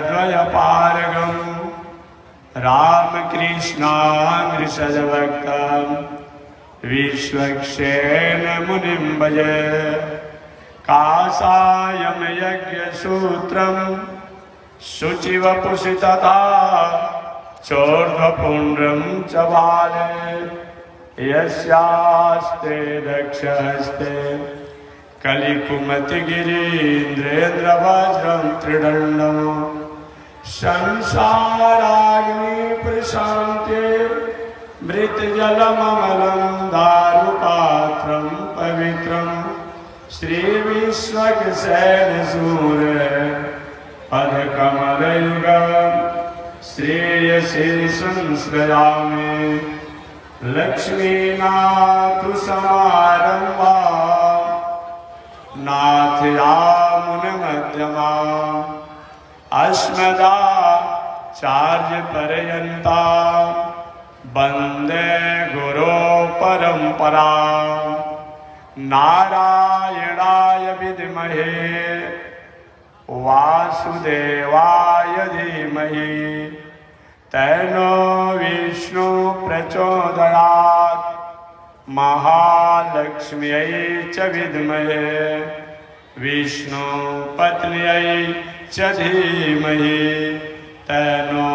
द्वयपारगं रामकृष्णामृषभक्तं विश्वक्सेन मुनिं भजे। काषायं यज्ञसूत्रं शुचिवपुषि तथा चोर्ध्वपुण्ड्रं च बाले यस्यास्ते दक्षहस्ते कलिकुमतिगिरीन्द्रेन्द्रवज्रं त्रिदण्डं संसाराग्नि प्रशान्ते मृतजलममलं दारुपात्रं पवित्रं श्रीविश्वक्सेनसूर्य पदकमलयुगं श्रेयसे संश्रयामि। लक्ष्मीनाथसमारम्भां नाथयामुनमध्यमाम् अस्मदाचार्यपर्यन्तां वन्दे गुरुपरम्परां। नारायणाय विद्महे वासुदेवाय धीमहि तन्नो विष्णु प्रचोदयात्। महालक्ष्म्यै च विद्महे विष्णुपत्न्यै च धीमहि तन्नो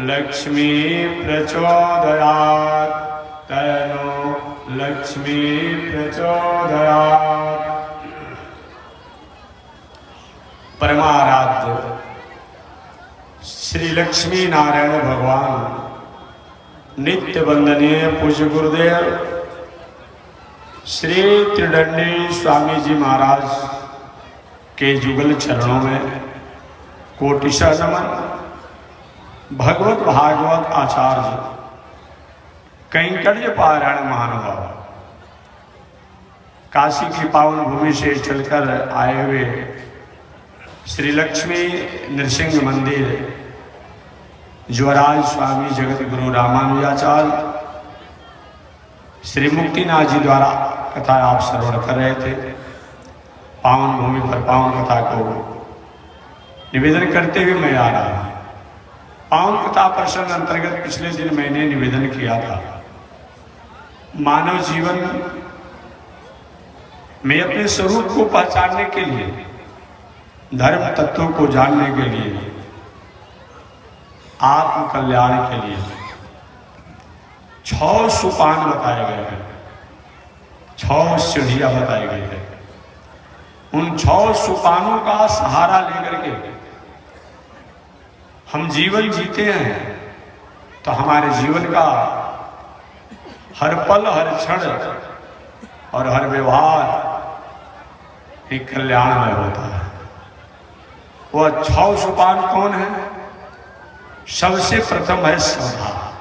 लक्ष्मी प्रचोदयात्। तन्नो लक्ष्मी प्रचोदयात्। परमाराध्य श्री लक्ष्मी नारायण भगवान नित्य वंदनीय पूज्य गुरुदेव श्री त्रिदंडी स्वामी जी महाराज के जुगल चरणों में कोटिशः नमन। भगवत भागवत आचार्य कैंकर्य पारायण महानुभाव काशी की पावन भूमि से चलकर आए हुए श्री लक्ष्मी नृसिंह मंदिर ज्वराज स्वामी जगत गुरु रामानुजाचार्य श्री मुक्तिनाथ जी द्वारा कथा आप श्रवण कर रहे थे। पावन भूमि पर पावन कथा को निवेदन करते हुए मैं आ रहा हूँ। पावन कथा प्रसंग अंतर्गत पिछले दिन मैंने निवेदन किया था, मानव जीवन में अपने स्वरूप को पहचानने के लिए, धर्म तत्वों को जानने के लिए, आत्म कल्याण के लिए 6 सोपान बताए गए हैं, 6 सीढ़ियां बताई गई है। उन 6 सोपानों का सहारा लेकर के हम जीवन जीते हैं तो हमारे जीवन का हर पल, हर क्षण और हर व्यवहार एक कल्याणमय होता है। वह 6 सोपान कौन है? सबसे प्रथम है श्रद्धा,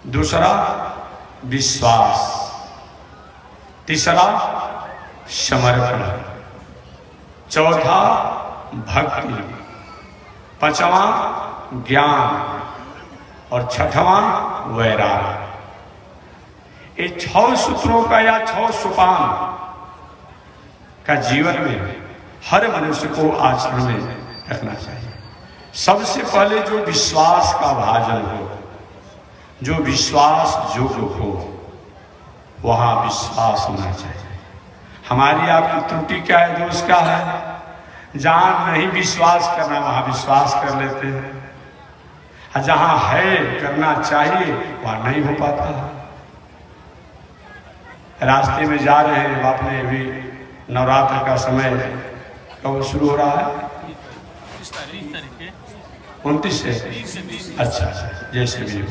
दूसरा विश्वास, तीसरा समर्पण, चौथा भक्ति, पांचवां ज्ञान और छठवां वैराग्य। ये 6 सूत्रों का या 6 सोपान का जीवन में हर मनुष्य को आचरण में रखना चाहिए। सबसे पहले जो विश्वास का भाजन हो, जो विश्वास योग्य हो, वहां विश्वास होना चाहिए। हमारी आपकी त्रुटि क्या है, दोष क्या है? जहां नहीं विश्वास करना वहां विश्वास कर लेते हैं, और जहां है करना चाहिए वहां नहीं हो पाता है। रास्ते में जा रहे हैं, आपने अभी नवरात्र का समय कब शुरू हो रहा है? 29 से। अच्छा, जैसे भी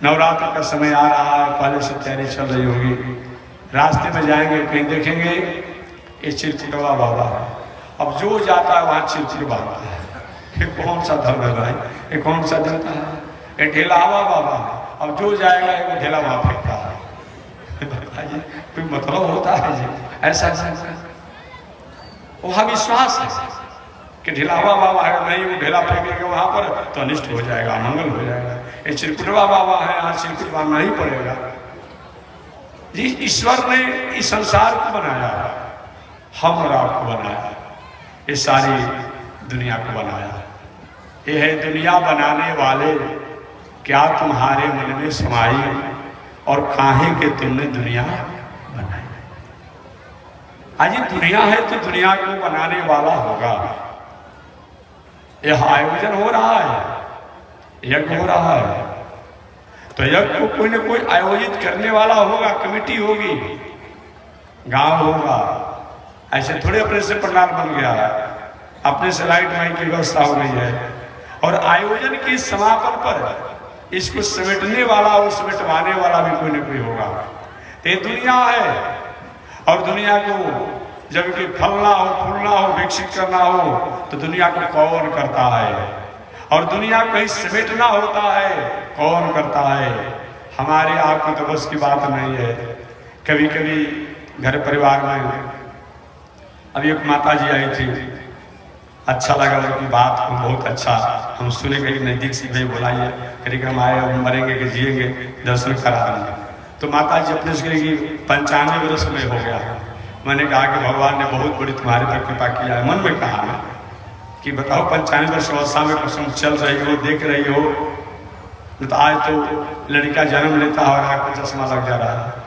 नवरात्र का समय आ रहा है, पहले से तैयारी चल रही होगी। रास्ते में जाएंगे, कहीं देखेंगे ये चिरकुटवा बाबा है। अब जो जाता है वहाँ चिरकुट बाबा है। ये कौन सा धर्म है भाई? ये कौन सा देवता है? ये ढेलावा बाबा है। अब जो जाएगा ये ढेला वहाँ फेंकता है। कोई मतलब होता है जी? ऐसा वहाँ विश्वास है कि ढिलावा बाबा है, नहीं वो ढेला फेंकेगा वहाँ पर तो अनिष्ट हो जाएगा, मंगल हो जाएगा। ये चिरकुटवा बाबा है, यहाँ चिरकुट मारना ही पड़ेगा। जिस ईश्वर ने इस संसार को बनाया, हम और आपको बनाया, ये सारी दुनिया को बनाया। ये है दुनिया बनाने वाले, क्या तुम्हारे मन में समाई, और काहे के तुमने दुनिया बनाई। आज दुनिया है तो दुनिया को बनाने वाला होगा। यह आयोजन हो रहा है, यज्ञ हो रहा है, तो यज्ञ को कोई ना कोई आयोजित करने वाला होगा, कमेटी होगी, गांव होगा। ऐसे थोड़े अपने से पंडाल बन गया, अपने से लाइट माइक की व्यवस्था हो गई है। और आयोजन के समापन पर इसको समेटने वाला और समेटवाने वाला भी कोई ना कोई होगा। ये दुनिया है, और दुनिया को जब कि फलना हो, फूलना हो, विकसित करना हो, तो दुनिया को कौन करता है, और दुनिया को ही समेटना होता है, कौन करता है। हमारे आपकी तो बस की बात नहीं है। कभी कभी घर परिवार में अभी एक माता जी आई थी, अच्छा लगा उनकी बात को, बहुत अच्छा हम सुने गए, नजदीक से भाई बुलाइए, करीब हम आए, हम मरेंगे कि जिएंगे, दर्शन करा देंगे। तो माता जी अपने से कहेगी 95 वर्ष में हो गया। मैंने कहा कि भगवान ने बहुत बड़ी तुम्हारे पर कृपा किया है। मन में कहा मैं कि बताओ 95 वर्ष अवस्था में कुछ चल रही हो, देख रही हो, तो आज तो लड़का जन्म लेता है और आँख में चश्मा लग जा रहा है।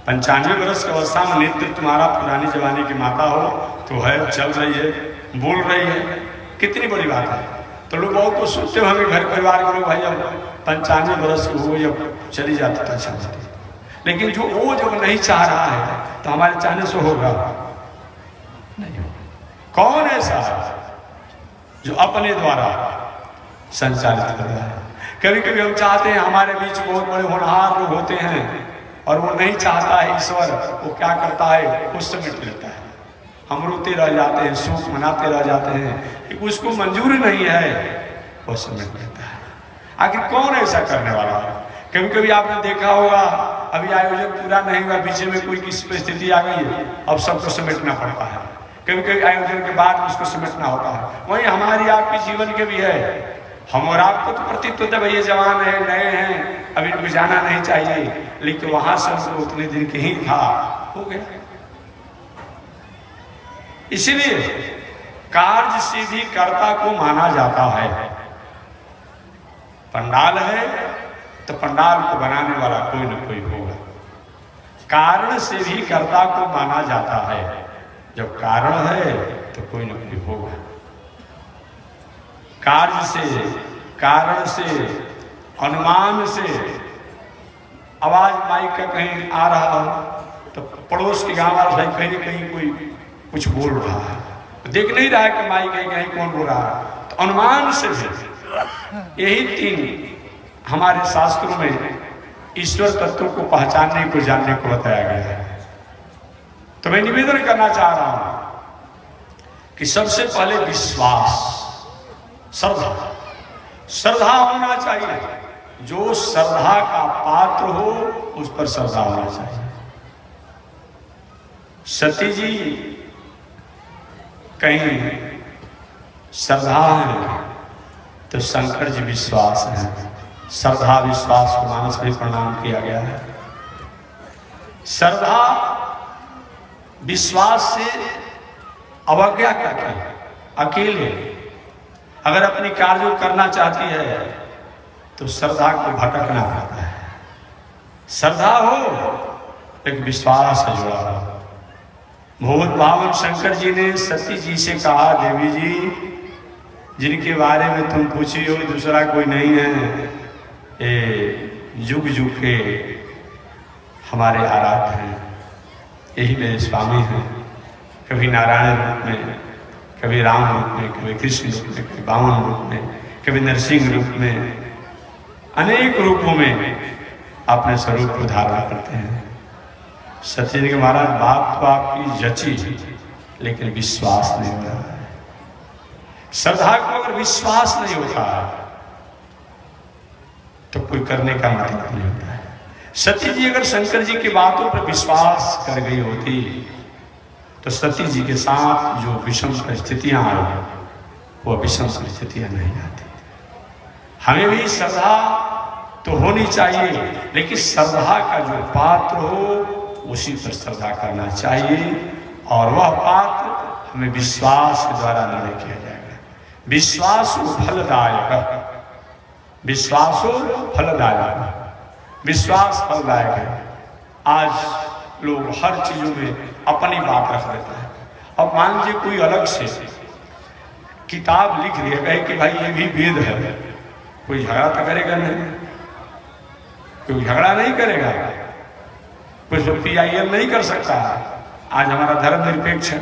95 वर्ष की अवस्था में नेत्र तुम्हारा पुरानी जमाने की माता हो तो है, चल रही है, बोल रही है, कितनी बड़ी बात है। तो लोग बहुत तो सोचते हो हमें घर परिवार के लोग, भाई अब 95 वर्ष की हो जब चली जाती था चलती, लेकिन जो वो जब नहीं चाह रहा है तो हमारे चाहने से होगा नहीं। कौन ऐसा है जो अपने द्वारा संचालित कर रहा है। कभी कभी हम चाहते हैं, हमारे बीच बहुत बड़े होनहार लोग होते हैं और वो नहीं चाहता है ईश्वर, वो क्या करता है, उस समेट लेता है। हम रोते रह जाते हैं, सुख मनाते रह जाते हैं, कि उसको मंजूर नहीं है, वो समेट लेता है। आखिर कौन ऐसा करने वाला है। कभी कभी आपने देखा होगा, अभी आयोजन पूरा नहीं हुआ, पीछे में कोई किसी परिस्थिति आ गई है, अब सबको समेटना पड़ता है। कभी कभी आयोजन के बाद उसको समेटना होता है। वही हमारी आपके जीवन के भी है। हम और आपको तो प्रतीत होता है भाई ये जवान है, नए हैं, अभी इनको जाना नहीं चाहिए, लेकिन वहां से उसको उतने दिन के ही था, हो गया। इसीलिए कार्य सिद्धि कर्ता को माना जाता है। पंडाल है तो पंडाल को बनाने वाला कोई न कोई होगा। कारण से भी कर्ता को माना जाता है। जब कारण है तो कोई न कोई होगा। कार्य से, कारण से, अनुमान से, आवाज माइक का कहीं आ रहा हो तो पड़ोस के गांव वाला भाई कहीं न कहीं कोई कुछ बोल रहा है, तो देख नहीं रहा है कि माइक है कहीं कौन बोल रहा है, तो अनुमान से भी। यही 3 हमारे शास्त्रों में ईश्वर तत्व को पहचानने को, जानने को बताया गया है। तो मैं निवेदन करना चाह रहा हूं कि सबसे पहले विश्वास, श्रद्धा होना चाहिए। जो श्रद्धा का पात्र हो उस पर श्रद्धा होना चाहिए। सती जी कहीं श्रद्धा है तो शंकर जी विश्वास है। श्रद्धा विश्वास को मानस में प्रणाम किया गया है। श्रद्धा विश्वास से अवज्ञा करके अकेले अगर अपनी कार्य को करना चाहती है तो श्रद्धा को भटकना पड़ता है। श्रद्धा हो एक विश्वास है जुड़ा हुआ। बहुत भावन शंकर जी ने सती जी से कहा, देवी जी जिनके बारे में तुम पूछी हो दूसरा कोई नहीं है, ये युग युग के हमारे आराध्य हैं, यही मेरे स्वामी हैं। कभी नारायण रूप में, कभी राम रूप में, कभी कृष्ण रूप में, कभी वामन रूप में, कभी नरसिंह रूप में, अनेक रूपों में अपने स्वरूप को धारण करते हैं। सती जी के महाराज बात तो आपकी जची, लेकिन विश्वास नहीं हो रहा है। श्रद्धा को अगर विश्वास नहीं होता है तो कोई करने का मतलब नहीं होता है। सती जी अगर शंकर जी की बातों पर विश्वास कर गई होती तो सती जी के साथ जो विषम परिस्थितियां आई वो विषम परिस्थितियां नहीं आती। हमें भी श्रद्धा तो होनी चाहिए, लेकिन श्रद्धा का जो पात्र हो उसी पर श्रद्धा करना चाहिए, और वह पात्र हमें विश्वास के द्वारा निर्णय किया जाएगा। विश्वास फलदायक, विश्वास फलदायक, विश्वास फलदायक है। आज लोग हर चीजों में अपनी बात रख देता है। अब मान लीजिए कोई अलग से किताब लिख दिया गया कि भाई ये भी वेद है, कोई झगड़ा तो करेगा नहीं, कोई झगड़ा नहीं करेगा, कुछ PIL नहीं कर सकता। आज हमारा धर्म निरपेक्ष है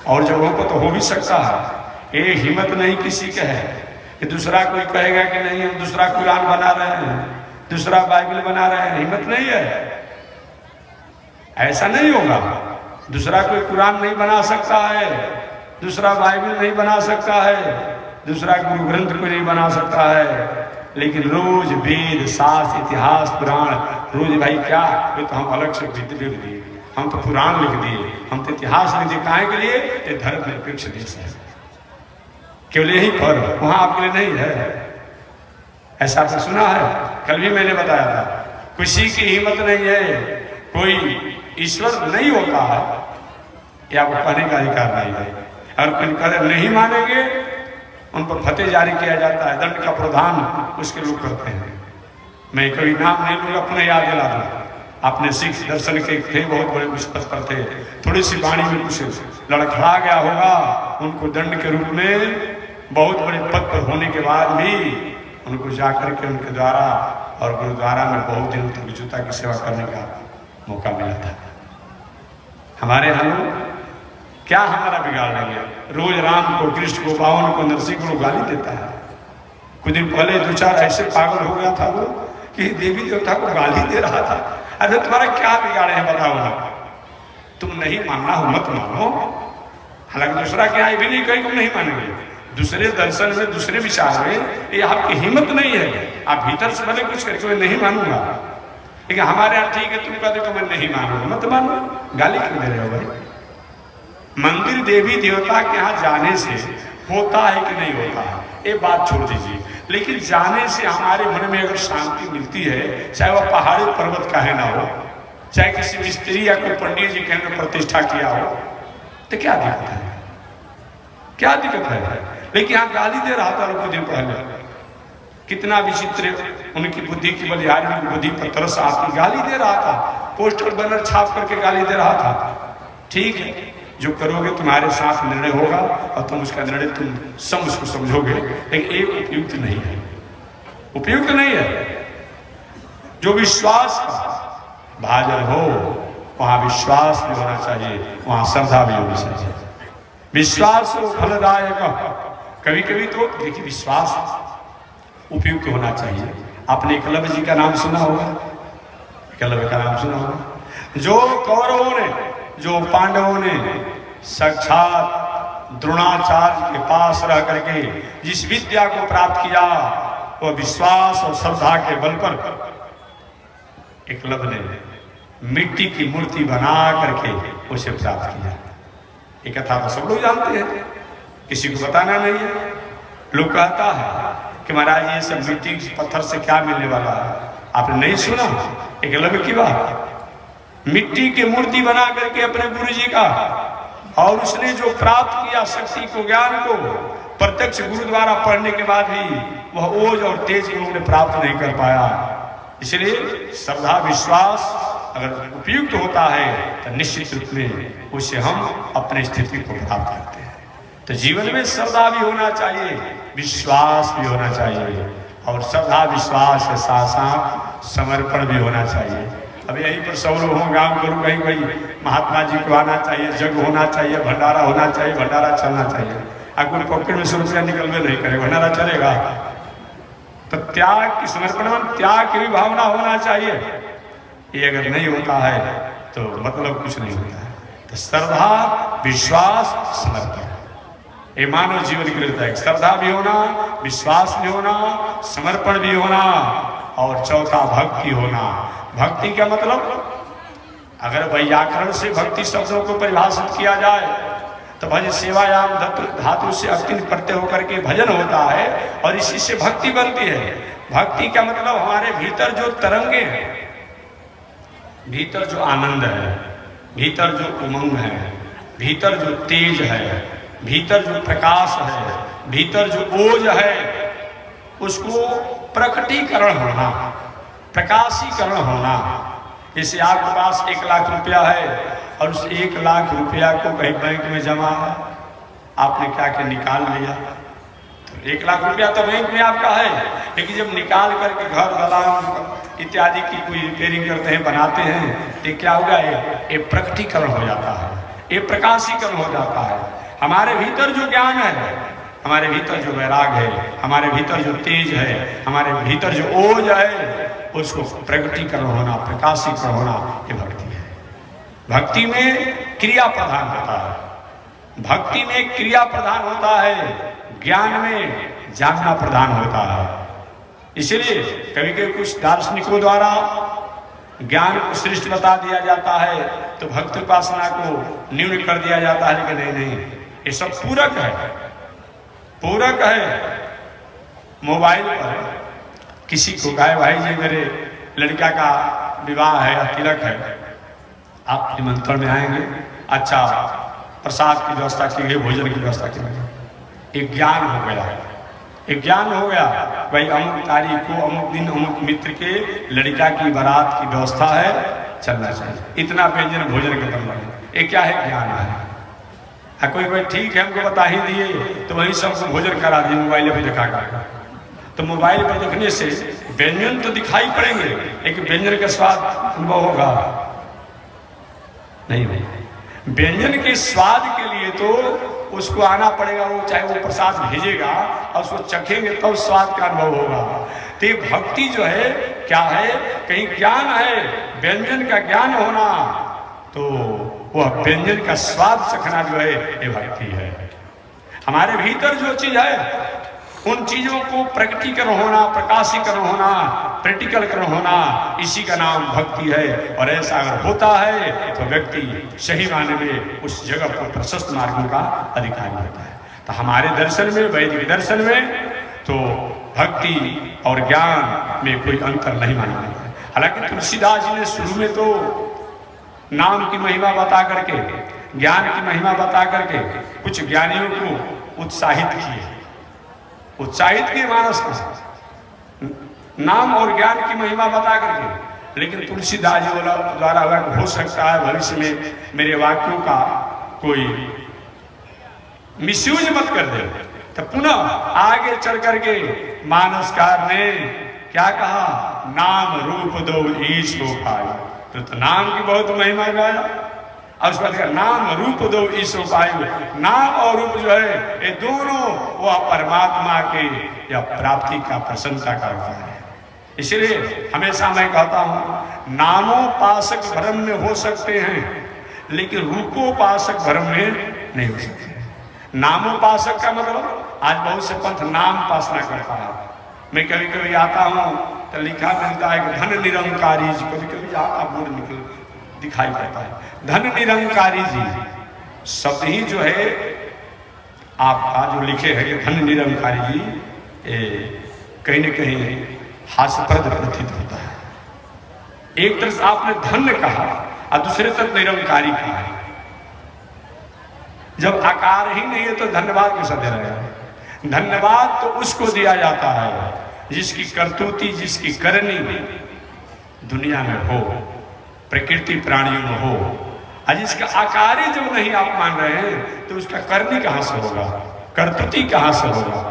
और जगहों पर तो हो भी सकता है। ये हिम्मत नहीं किसी के है कि दूसरा कोई कहेगा कि नहीं हम दूसरा कुरान बना रहे हैं, दूसरा बाइबल बना रहे हैं, हिम्मत नहीं है, ऐसा नहीं होगा। दूसरा कोई कुरान नहीं बना सकता है, दूसरा बाइबल नहीं बना सकता है, दूसरा गुरु ग्रंथ को नहीं बना सकता है, लेकिन रोज वेद शास्त्र इतिहास पुराण रोज भाई क्या, ये तो हम अलग से लिख दिए, हम तो पुराण लिख दिए, हम तो इतिहास लिख दिए। काहे के लिए? ये धर्म निरपेक्ष देश है, केवल यही पर्व, वहां आपके लिए नहीं है। ऐसा आपने सुना है? कल भी मैंने बताया था, किसी की हिम्मत नहीं है, कोई ईश्वर नहीं होता है, या आपको कहने का अधिकार नहीं है। और कोई कदर नहीं मानेंगे उन पर फतेह जारी किया जाता है, दंड का प्रावधान उसके लोग करते हैं। मैं कभी नाम नहीं लूंगा, अपने याद दिला दूंगा। अपने सिख दर्शन के थे, बहुत बड़े उस पद पर थे, थोड़ी सी वाणी में कुछ लड़खड़ा गया होगा, उनको दंड के रूप में बहुत बड़े पद पर होने के बाद भी उनको जाकर के उनके द्वारा और गुरुद्वारा में बहुत दिनों तक जूता की सेवा करने का मौका मिला था। हमारे यहाँ क्या हमारा बिगाड़ नहीं है? रोज राम को, कृष्ण को, बावन को, नरसिंह को गाली देता है। कुछ दिन पहले 2-4 ऐसे पागल हो गया था वो कि देवी देवता को गाली दे रहा था। अरे तुम्हारा क्या बिगाड़े हैं बताओ ना? तुम नहीं मानना हो मत मानो, हालांकि दूसरा क्या है भी नहीं कहीं तुम नहीं मानेंगे, दूसरे दर्शन में, दूसरे विचार में ये आपकी हिम्मत नहीं है। आप भीतर से भले कुछ करके मैं नहीं मानूंगा, लेकिन हमारे यहाँ ठीक है, तुम कहते हो मैं नहीं मानूंगा, मत मानो, गाली क्यों दे रहे हो भाई? मंदिर देवी देवता के यहाँ जाने से होता है कि नहीं होता है, ये बात छोड़ दीजिए, लेकिन जाने से हमारे मन में अगर शांति मिलती है, चाहे वह पहाड़ी पर्वत का है ना हो, चाहे किसी मिस्त्री या कोई पंडित जी के अंदर प्रतिष्ठा किया हो, तो क्या दिक्कत है? क्या दिक्कत है? लेकिन यहाँ गाली दे रहा था कुछ दिन पहले, कितना विचित्र उनकी बुद्धि की बलिहारी, उनकी बुद्धि पर तरस आती, गाली दे रहा था, पोस्टर बैनर छाप करके गाली दे रहा था। ठीक है, जो करोगे तुम्हारे साथ निर्णय होगा और तुम उसका निर्णय तुम उसको समझोगे, लेकिन एक उपयुक्त नहीं है, उपयुक्त नहीं है। जो विश्वास का भाजन हो वहां विश्वास भी होना चाहिए, वहां श्रद्धा भी होनी चाहिए। विश्वास हो फलदायक। कभी कभी तो देखिए विश्वास उपयुक्त होना चाहिए। आपने एकलव्य जी का नाम सुना होगा, एकलव्य का नाम सुना होगा। जो कौरवों ने, जो पांडवों ने साक्षात द्रोणाचार्य के पास रह करके जिस विद्या को प्राप्त किया, वह विश्वास और श्रद्धा के बल पर एकलव्य ने मिट्टी की मूर्ति बना करके उसे प्राप्त किया। ये कथा तो सब लोग जानते हैं, किसी को बताना नहीं है। लोग कहता है कि महाराज ये सब मिट्टी पत्थर से क्या मिलने वाला है, आपने नहीं सुना एकलव्य की बात? मिट्टी की मूर्ति बना करके अपने गुरु जी का, और उसने जो प्राप्त किया शक्ति को, ज्ञान को, प्रत्यक्ष गुरु द्वारा पढ़ने के बाद भी वह ओज और तेज उन्होंने प्राप्त नहीं कर पाया। इसलिए श्रद्धा विश्वास अगर उपयुक्त होता है तो निश्चित रूप में उससे हम अपनी स्थिति को प्राप्त करते हैं। तो जीवन में श्रद्धा भी होना चाहिए, विश्वास भी होना चाहिए, और श्रद्धा विश्वास के साथ साथ समर्पण भी होना चाहिए। अब यहीं पर सब लोग हों, गाँव करूँ कहीं कहीं महात्मा जी को आना चाहिए, जग होना चाहिए, भंडारा होना चाहिए, भंडारा चलना चाहिए। अगर पॉकेट में 100 रुपया निकलवे नहीं करे, भंडारा चलेगा? तो त्याग की, समर्पण में त्याग की भी भावना होना चाहिए। ये अगर नहीं होता है तो मतलब कुछ नहीं होता है। तो श्रद्धा विश्वास समर्पण ये मानव जीवन के लिए है। श्रद्धा भी होना, विश्वास भी होना, समर्पण भी होना, और चौथा भक्ति होना। भक्ति का मतलब अगर व्याकरण से भक्ति शब्दों को परिभाषित किया जाए तो भज सेवायाम धातु से अक्तिन प्रत्यय होकर के भजन होता है, और इसी से भक्ति बनती है। भक्ति का मतलब हमारे भीतर जो तरंगे हैं, भीतर जो आनंद है, भीतर जो उमंग है, भीतर जो तेज है, भीतर जो प्रकाश है, भीतर जो ओज है, उसको प्रकटीकरण होना, प्रकाशीकरण होना। जैसे आपके पास 1 लाख रुपया है और उस 1 लाख रुपया को कहीं बैंक में जमा है, आपने क्या क्या निकाल लिया, तो 1 लाख रुपया तो बैंक में आपका है, लेकिन जब निकाल करके घर दलान इत्यादि की कोई रिपेयरिंग करते हैं, बनाते हैं, तो क्या होगा, ये प्रकटीकरण हो जाता है, ये प्रकाशीकरण हो जाता है। हमारे भीतर जो ज्ञान है, हमारे भीतर जो वैराग है, हमारे भीतर जो तेज है, हमारे भीतर जो ओज है, उसको प्रकटीकरण होना, प्रकाशीकरण होना, ये भक्ति है। भक्ति में क्रिया प्रधान होता है, भक्ति में क्रिया प्रधान होता है, ज्ञान में जानना प्रधान होता है। इसलिए कभी कभी कुछ दार्शनिकों द्वारा ज्ञान को श्रेष्ठ बता दिया जाता है, तो भक्ति उपासना को न्यून कर दिया जाता है, लेकिन नहीं नहीं, ये सब पूरक है, पूरक है। मोबाइल पर किसी को कहे भाई जी मेरे लड़का का विवाह है या तिलक है, आप निमंत्रण में आएंगे, अच्छा प्रसाद की व्यवस्था की गई, भोजन की व्यवस्था की गई, एक ज्ञान हो गया, एक ज्ञान हो गया भाई अमुक तारीख को अमुक दिन अमुक मित्र के लड़का की बारात की व्यवस्था है, चलना चाहिए, इतना व्यंजन भोजन का करना है, ये क्या है, ज्ञान है। कोई भाई ठीक है हमको बता ही दिए तो वही सबको भोजन करा दिए, मोबाइल पर दिखा कर, तो मोबाइल पर देखने से व्यंजन तो दिखाई पड़ेंगे, लेकिन व्यंजन का स्वाद अनुभव होगा नहीं भाई। व्यंजन के स्वाद के लिए तो उसको आना पड़ेगा, वो चाहे वो प्रसाद भेजेगा और उसको चखेंगे तब स्वाद का अनुभव होगा। तो ये भक्ति जो है क्या है, कहीं ज्ञान है, व्यंजन का ज्ञान होना, तो वह व्यंजन का स्वाद चखना जो है ये भक्ति है। हमारे भीतर जो चीज है उन चीजों को प्रकटीकरण होना, प्रकाशीकरण होना, प्रैक्टिकलकरण होना, इसी का नाम भक्ति है। और ऐसा अगर होता है तो व्यक्ति सही मायने में उस जगह पर प्रशस्त मार्गों का अधिकारी होता है। तो हमारे दर्शन में, वैदिक दर्शन में तो भक्ति और ज्ञान में कोई अंतर नहीं माना जाता है। हालांकि तुलसीदास जी ने शुरू में तो नाम की महिमा बता करके, ज्ञान की महिमा बता करके कुछ ज्ञानियों को उत्साहित किए, उत्साहित किए मानस को, नाम और ज्ञान की महिमा बता करके। लेकिन तुलसीदास जी द्वारा अगर हो सकता है भविष्य में मेरे वाक्यों का कोई मिसयूज मत कर दे, तो पुनः आगे चल करके मानसकार ने क्या कहा, नाम रूप दो ईश हो पाए, तो नाम की बहुत महिमा गाया। और उसके बाद नाम रूप दो ईश हो पाए, नाम और रूप जो है ये दोनों वह परमात्मा के या प्राप्ति का प्रशंसा करता है। इसलिए हमेशा मैं कहता हूँ नामोपासक भ्रम में हो सकते हैं, लेकिन रूपोपासक भ्रम में नहीं हो सकते। नामोपासक का मतलब आज बहुत से पंथ नाम उपासना करता है। मैं कभी कभी आता हूँ तो लिखा मिलता है कि धन निरंकारी जी, कभी कभी आता बोर्ड निकल दिखाई पड़ता है धन निरंकारी जी, शब्द ही जो है आपका जो लिखे है धन निरंकारी जी, कहीं न कहीं हास्यप्रद प्रतीत होता है। एक तरफ आपने धन्य कहा और दूसरे तरफ निरंकारी कहा है। जब आकार ही नहीं है तो धन्यवाद कैसा दे रहे हैं? धन्यवाद तो उसको दिया जाता है जिसकी करतूती, जिसकी करनी दुनिया में हो, प्रकृति प्राणियों में हो। और जिसका आकार ही जब नहीं आप मान रहे हैं तो उसका करनी कहां से होगा, करतूती कहां से होगा?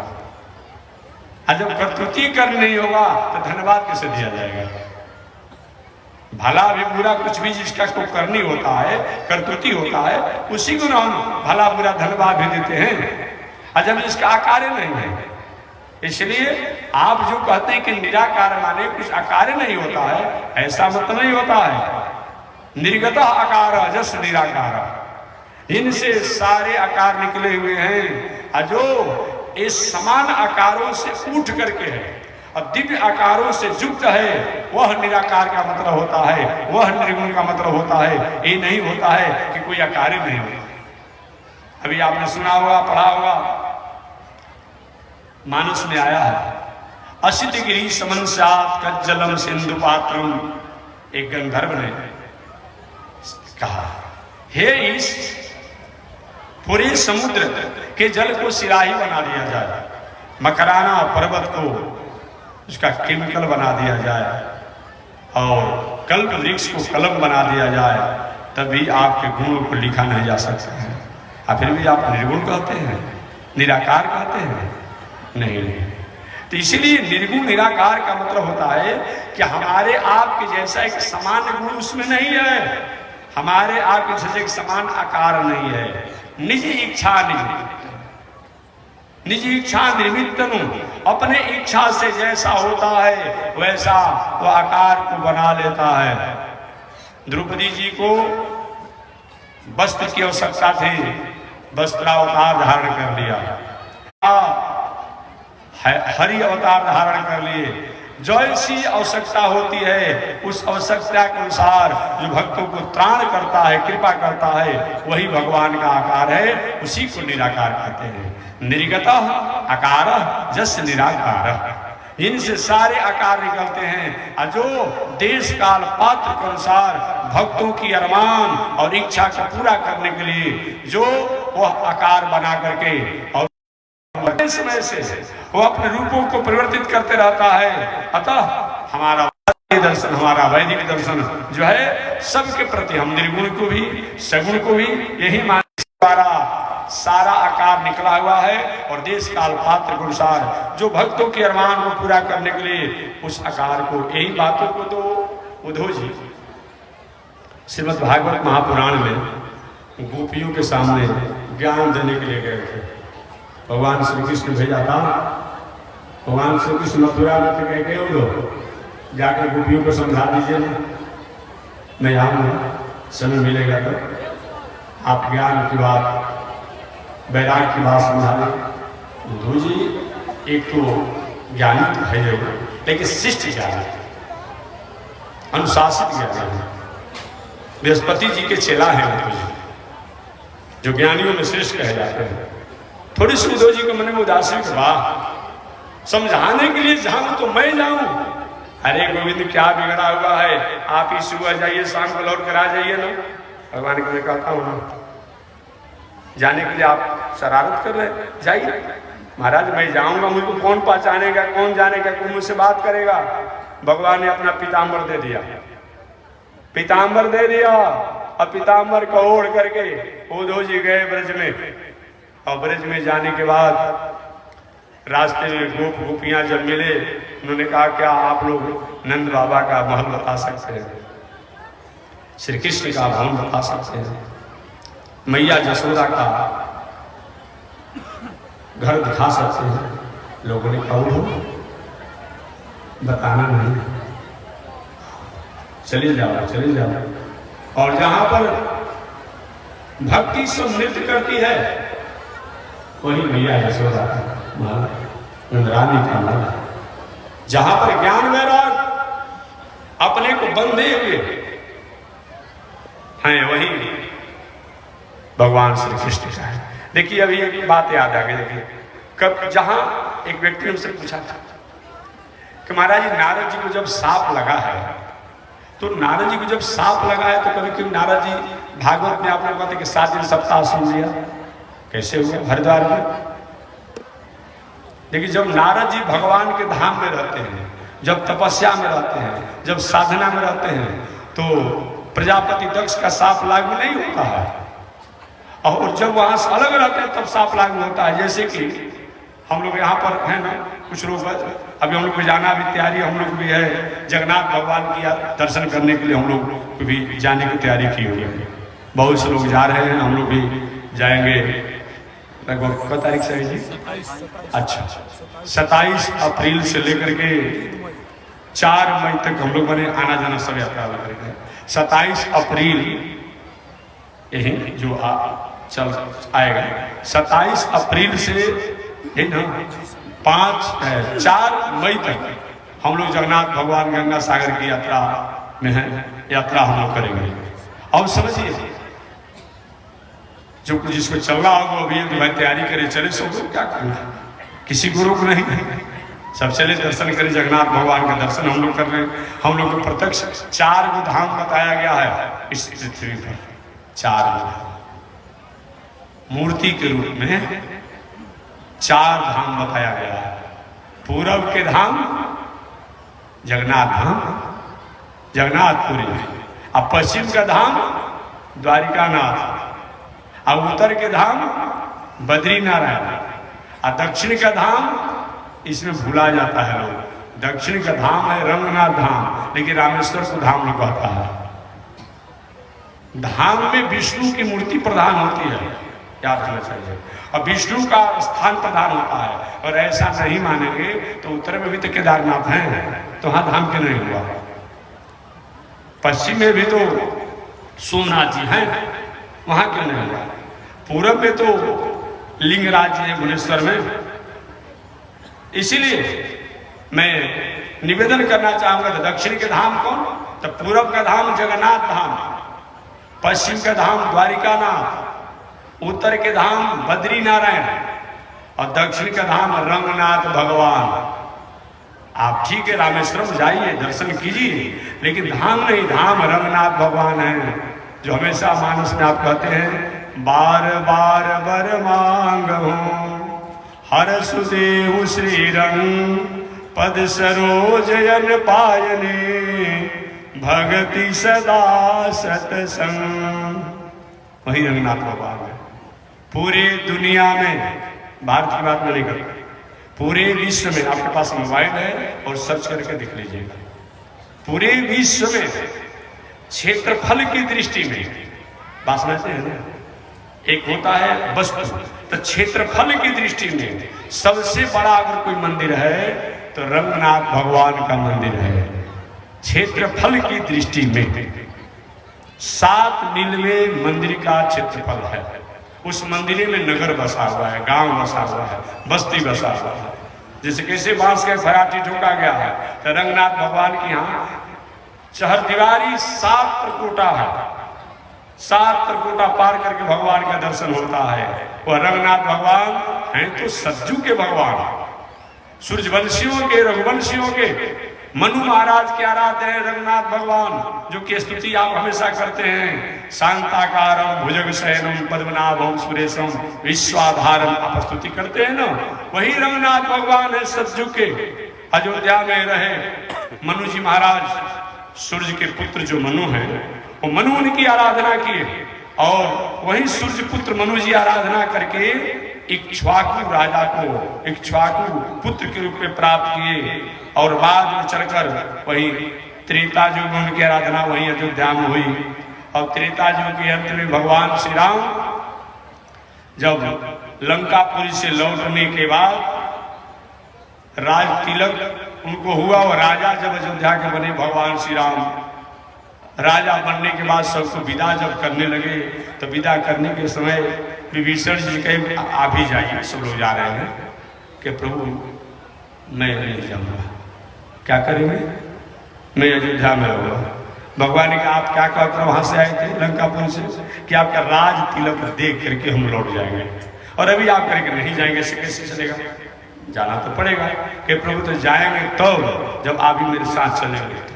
और जब करतूती कर्म नहीं होगा तो धन्यवाद कैसे दिया जाएगा? भला भी बुरा कुछ भी जिसका को करनी होता है, करतूती होता है, उसी को हम भला बुरा धन्यवाद भी देते हैं। और जब इसका आकार नहीं है, इसलिए आप जो कहते हैं कि निराकार माने कुछ आकार नहीं होता है, ऐसा मतलब नहीं होता है। निर्गत आकार जस निराकार, इनसे सारे आकार निकले हुए हैं। और जो इस समान आकारों से उठ करके है और दिव्य आकारों से युक्त है, वह निराकार का मतलब होता है, वह निर्गुण का मतलब होता है। ये नहीं होता है कि कोई आकार ही नहीं होता। अभी आपने सुना होगा, पढ़ा होगा, मानस में आया है, असित गिरी समन्सात कज्जलम सिंधु पात्रम। एक गंधर्व ने कहा, हे ईश, पूरे समुद्र के जल को सिराही बना दिया जाए, मकराना पर्वत को उसका केमिकल बना दिया जाए और कल्प वृक्ष को कलम बना दिया जाए, तभी आपके गुणों को लिखा नहीं जा सकता है। और फिर भी आप निर्गुण कहते हैं, निराकार कहते हैं, नहीं। तो इसलिए निर्गुण निराकार का मतलब होता है कि हमारे आपके जैसा एक समान गुण उसमें नहीं है, हमारे आपके जैसे एक समान आकार नहीं है। निज इच्छा निज इच्छा निर्मितनु, अपने इच्छा से जैसा होता है वैसा वो आकार को बना लेता है। द्रौपदी जी को वस्त्र की आवश्यकता थी, वस्त्रावतार धारण कर लिया, हरि अवतार धारण कर लिए। जैसी आवश्यकता होती है उस आवश्यकता के अनुसार जो भक्तों को त्राण करता है, कृपा करता है, वही भगवान का आकार है, उसी को निराकार कहते हैं। निर्गतः आकार जस निराकार, इनसे सारे आकार निकलते हैं। और जो देश काल पात्र के अनुसार भक्तों की अरमान और इच्छा को पूरा करने के लिए जो वह आकार बना करके और समय से वो अपने रूपों को परिवर्तित करते रहता है। अतः हमारा दर्शन, हमारा वैदिक दर्शन जो है सबके प्रति, हम निर्गुण को भी सगुण को भी यही मानने द्वारा सारा आकार निकला हुआ है और देश काल पात्र के अनुसार जो भक्तों के अरमान को पूरा करने के लिए उस आकार को, यही बातों को तो उद्धव जी श्रीमद् भागवत महापुराण में गोपियों के सामने ज्ञान देने के लिए गए थे। भगवान श्री कृष्ण भेजा था, भगवान श्री कृष्ण मथुरा में कह के लोग जाकर गोपियों को समझा दीजिए ना, मैं आऊँगा, समय मिलेगा तो आप ज्ञान की बात, वैराग की बात समझा दें। उद्धव जी एक तो ज्ञानी तो है जरूर, लेकिन शिष्ट ज्ञानी, अनुशासित ज्ञानी, बृहस्पति जी के चेला है उद्धव जी, जो ज्ञानियों में श्रेष्ठ कहे जाते हैं। थोड़ी सी उद्धव जी को मन में उदासी के वाह, समझाने के लिए जाऊं तो मैं जाऊं, अरे गोविंद क्या बिगड़ा हुआ है, आप ही सुबह जाइए शाम को लौट कर आ जाइए ना। भगवान को मैं कहता हूँ ना, जाने के लिए आप शरारत कर रहे, जाइए। महाराज मैं जाऊंगा, मुझको कौन पहचानेगा, कौन जानेगा, कौन मुझसे बात करेगा। भगवान ने अपना पीताम्बर दे दिया, पीताम्बर दे दिया और पीताम्बर को ओढ़ करके उद्धव जी गए ब्रज में। और ब्रज में जाने के बाद रास्ते में गोप गोपियां जब मिले, उन्होंने कहा क्या आप लोग नंद बाबा का महल बता सकते हैं, श्री कृष्ण का भवन बता सकते हैं, मैया जसोदा का घर दिखा सकते हैं? लोगों ने कहा बताना नहीं, चले जाओ चले जाओ। और जहां पर भक्ति सब नृत्य करती है वही मैया यशोदा रानी का महल। जहां पर ज्ञान वैराग अपने को बंधे हुए हैं वही भगवान श्री कृष्ण का है। देखिए अभी एक बात याद आ गई। देखिए कब जहां एक व्यक्ति ने हमसे पूछा था कि महाराज जी नारद जी को जब सांप लगा है, तो नारद जी को जब सांप लगा है तो कभी क्यों नारद जी भागवत में आप लोग कहते कि 7 दिन सप्ताह सुन लिया, कैसे हुआ हरिद्वार में? देखिए जब नारद जी भगवान के धाम में रहते हैं, जब तपस्या में रहते हैं, जब साधना में रहते हैं, तो प्रजापति दक्ष का सांप लागू नहीं होता है। और जब वहां से अलग रहते हैं तब सांप लागू होता है। जैसे कि हम लोग यहाँ पर है ना, कुछ लोग अभी हम लोग को जाना भी तैयारी, हम लोग भी है जगन्नाथ भगवान की दर्शन करने के लिए हम लोग भी जाने की तैयारी की हुई है। बहुत से लोग जा रहे हैं, हम लोग भी जाएंगे लगभग 1 तारीख से है जी, अच्छा 27 अप्रैल से लेकर के 4 मई तक हम लोग बने आना जाना सब यात्रा करेंगे। 27 अप्रैल यही जो चल आएगा, 27 अप्रैल से ना 4 मई तक हम लोग जगन्नाथ भगवान गंगा सागर की यात्रा में है, यात्रा हम लोग करेंगे। अब समझिए जो कुछ जिसको चल रहा होगा अभी तो भाई तैयारी करे, चले सो क्या करना, किसी गुरु को नहीं, सब चले दर्शन करें, जगन्नाथ भगवान का दर्शन हम लोग कर रहे हैं। हम लोग को प्रत्यक्ष 4 धाम बताया गया है इस पृथ्वी पर, 4 धाम। मूर्ति के रूप में 4 धाम बताया गया है। पूरब के धाम जगन्नाथ धाम, जगन्नाथपुरी, अब पश्चिम का धाम द्वारिकानाथ, और उत्तर के धाम बद्रीनारायण, और दक्षिण का धाम इसमें भूला जाता है लोग। दक्षिण का धाम है रंगनाथ धाम, लेकिन रामेश्वर को धाम नहीं कहता है। धाम में विष्णु की मूर्ति प्रधान होती है, याद रखना चाहिए, और विष्णु का स्थान प्रधान होता है। और ऐसा नहीं मानेंगे तो उत्तर में भी तो केदारनाथ है, तो वहां धाम क्यों नहीं हुआ? पश्चिम में भी तो सोमनाथ जी हैं, वहां क्यों नहीं हुआ? पूरब में तो लिंगराज जी है भुवनेश्वर में। इसीलिए मैं निवेदन करना चाहूंगा, तो दक्षिण के धाम कौन? तो पूरब का धाम जगन्नाथ धाम, पश्चिम का धाम द्वारिकानाथ, उत्तर के धाम बद्रीनारायण, और दक्षिण का धाम रंगनाथ भगवान। आप ठीक है रामेश्वरम जाइए, दर्शन कीजिए, लेकिन धाम नहीं, धाम रंगनाथ भगवान है, जो हमेशा मानस में आप कहते हैं बार बार वर मांगहु हर सुदेव श्री रंग पद सरोजयन पायने भगति सदा सतसंग। वही रंगनाथ भगवान है। पूरे दुनिया में, भारत की बात में नहीं करता, पूरे विश्व में, आपके पास मोबाइल है और सर्च करके देख लीजिएगा, पूरे विश्व में क्षेत्रफल की दृष्टि में, बात समझते हैं ना, एक होता है वस्तु, तो क्षेत्रफल की दृष्टि में सबसे बड़ा अगर कोई मंदिर है तो रंगनाथ भगवान का मंदिर है। क्षेत्रफल की दृष्टि में 7 नीलवे मंदिर का क्षेत्रफल है। उस मंदिर में नगर बसा हुआ है, गांव बसा हुआ है, बस्ती बसा हुआ है। जैसे कैसे बांस के फराटी ठोका गया है, तो रंगनाथ भगवान की यहाँ चहर दीवारी 7 त्रिकोटा है। 7 त्रिकोटा पार करके भगवान का दर्शन होता है। वह रंगनाथ भगवान हैं तो सज्जू के भगवान, सूर्यवंशियों के, रघुवंशियों के, मनु महाराज के आराध्य है रंगनाथ भगवान, जो की स्तुति आप हमेशा करते हैं। शांताकारम भुजग शयनम पद्मनाभम सुरेशम विश्वाधारम, आप स्तुति करते हैं ना, वही रंगनाथ भगवान है सज्जू के। अयोध्या में रहे मनु जी महाराज, सूर्य के पुत्र जो मनु हैं, वो मनु उनकी आराधना किए, और वही सूर्य पुत्र मनु जी आराधना करके इक्ष्वाकु राजा को इक्ष्वाकु पुत्र के रूप में प्राप्त किए, और बाद में चलकर वही त्रेता युग में उनकी आराधना वही अयोध्या में हुई। और त्रेता युग के अंत में भगवान श्री राम जब लंकापुरी से लौटने के बाद राज तिलक उनको हुआ, और राजा जब अयोध्या के बने भगवान श्री राम, राजा बनने के बाद सबको विदा जब करने लगे, तो विदा करने के समय विभीषण जी कहे आप ही जाइए, सब लोग जा रहे हैं, कि प्रभु मैं नहीं जाऊंगा, क्या करेंगे, मैं अयोध्या में रहूंगा। भगवान ने कहा आप क्या कहकर वहां से आए थे लंकापुर से, कि आपका राज तिलक देख करके हम लौट जाएंगे, और अभी आप करके नहीं जाएंगे, ऐसे कैसे चलेगा, जाना तो पड़ेगा। कि प्रभु तो जाएंगे तो जब आप भी मेरे साथ चलेंगे।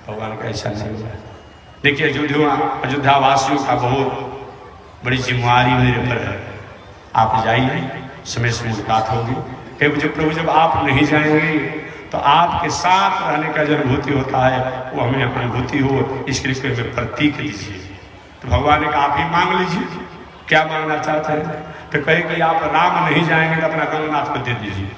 भगवान का ऐसा नहीं हुआ। देखिए अयोध्या वासियों का बहुत बड़ी जिम्मेवारी मेरे पर है, आप जाइए, समय से मुलाकात होगी। कि प्रभु जब आप नहीं जाएंगे तो आपके साथ रहने का जो अनुभूति होता है वो हमें अनुभूति हो, इसके लिए हमें प्रतीक दीजिए। तो भगवान ने कहा आप ही मांग लीजिए, क्या मांगना चाहते हैं। तो कहे कि आप राम नहीं जाएंगे तो अपना रंगनाथ को दे दीजिए।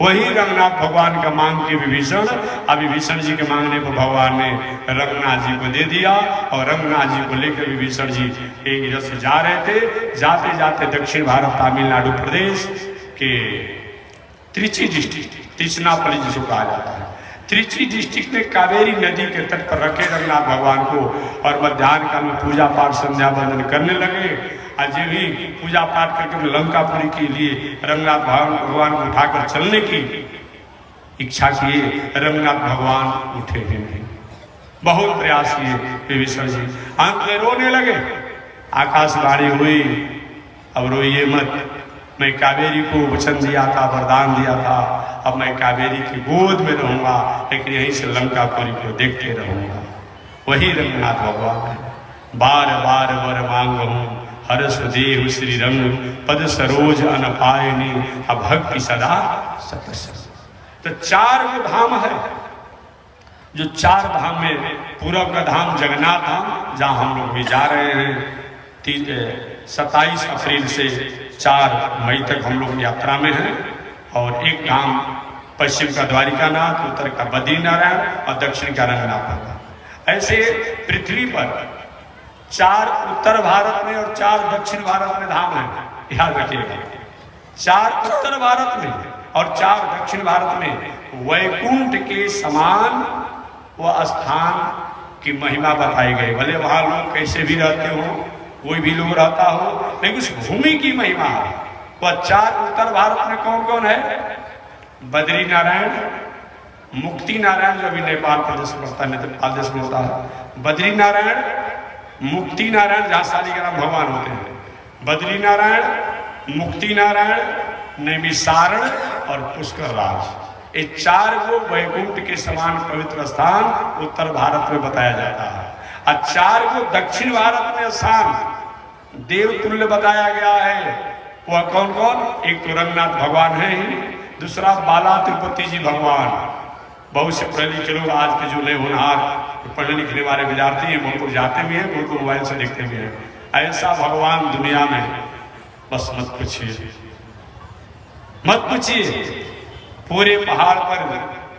वही रंगनाथ भगवान का मांग के विभीषण, अब विभीषण जी के मांगने पर भगवान ने रंगनाथ जी को दे दिया, और रंगनाथ जी को लेकर विभीषण जी एक रथ जा रहे थे। जाते जाते दक्षिण भारत तमिलनाडु प्रदेश के त्रिची डिस्ट्रिक्ट, तिरुचिरापल्ली जिसको कहा जाता है, त्रिची डिस्ट्रिक्ट में कावेरी नदी के तट पर रखे रंगनाथ भगवान को, और मध्याह्न काल में पूजा पाठ संध्या वंदन करने लगे। आज भी पूजा पाठ करके लंकापुरी के लिए रंगनाथ भगवान को उठाकर चलने की इच्छा किए। रंगनाथ भगवान उठे हैं, बहुत प्रयास किए विभीषण जी, अंत में रोने लगे। आकाशवाणी हुई, अब रोइए मत, मैं कावेरी को वचन दिया था, वरदान दिया था, अब मैं कावेरी की गोद में रहूंगा, लेकिन यहीं से लंकापुरी को देखते रहूंगा। वही रंगनाथ भगवान है। बार बार वर मांगहु हरसुदेव श्री रंग पद सरोज अनपायनी अभक्ति सदा सतसंग। तो 4 वो धाम है, जो 4 धाम में पूरब का धाम जगन्नाथ धाम, जहाँ हम लोग भी जा रहे हैं। 27 अप्रैल से 4 मई तक हम लोग यात्रा में हैं। और एक धाम पश्चिम का द्वारिकानाथ, उत्तर का बद्रीनारायण और दक्षिण का रंगनाथ। ऐसे पृथ्वी पर 4 उत्तर भारत में और 4 दक्षिण भारत में धाम है, याद रखिएगा। 4 उत्तर भारत में और 4 दक्षिण भारत में वैकुंठ के समान वह स्थान की महिमा बताई गई। भले वहां लोग कैसे भी रहते हो, कोई भी लोग रहता हो, लेकिन उस भूमि की महिमा है। वह 4 उत्तर भारत में कौन कौन है? बद्री नारायण, मुक्ति नारायण जो अभी नेपाल प्रदेश में होता है, नेपाल देश में होता है। बद्री नारायण, मुक्ति नारायण जहाँ शालिग्राम भगवान होते हैं, बद्री नारायण, मुक्ति नारायण, नैमिषारण और पुष्कर राज। ये 4 को वैकुंठ के समान पवित्र स्थान उत्तर भारत में बताया जाता है। और 4 को दक्षिण भारत में स्थान देवतुल्य बताया गया है। वह कौन कौन? एक तो रंगनाथ भगवान है, दूसरा बाला तिरुपति जी भगवान। बहुत से पढ़े लिखे लोग आज के जो नए होनहार पढ़ने लिखने वाले विद्यार्थी हैं, वो तो जाते भी हैं, वो तो मोबाइल से देखते भी हैं। ऐसा भगवान दुनिया में बस मत पूछिए, मत पूछिए। पूरे पहाड़ पर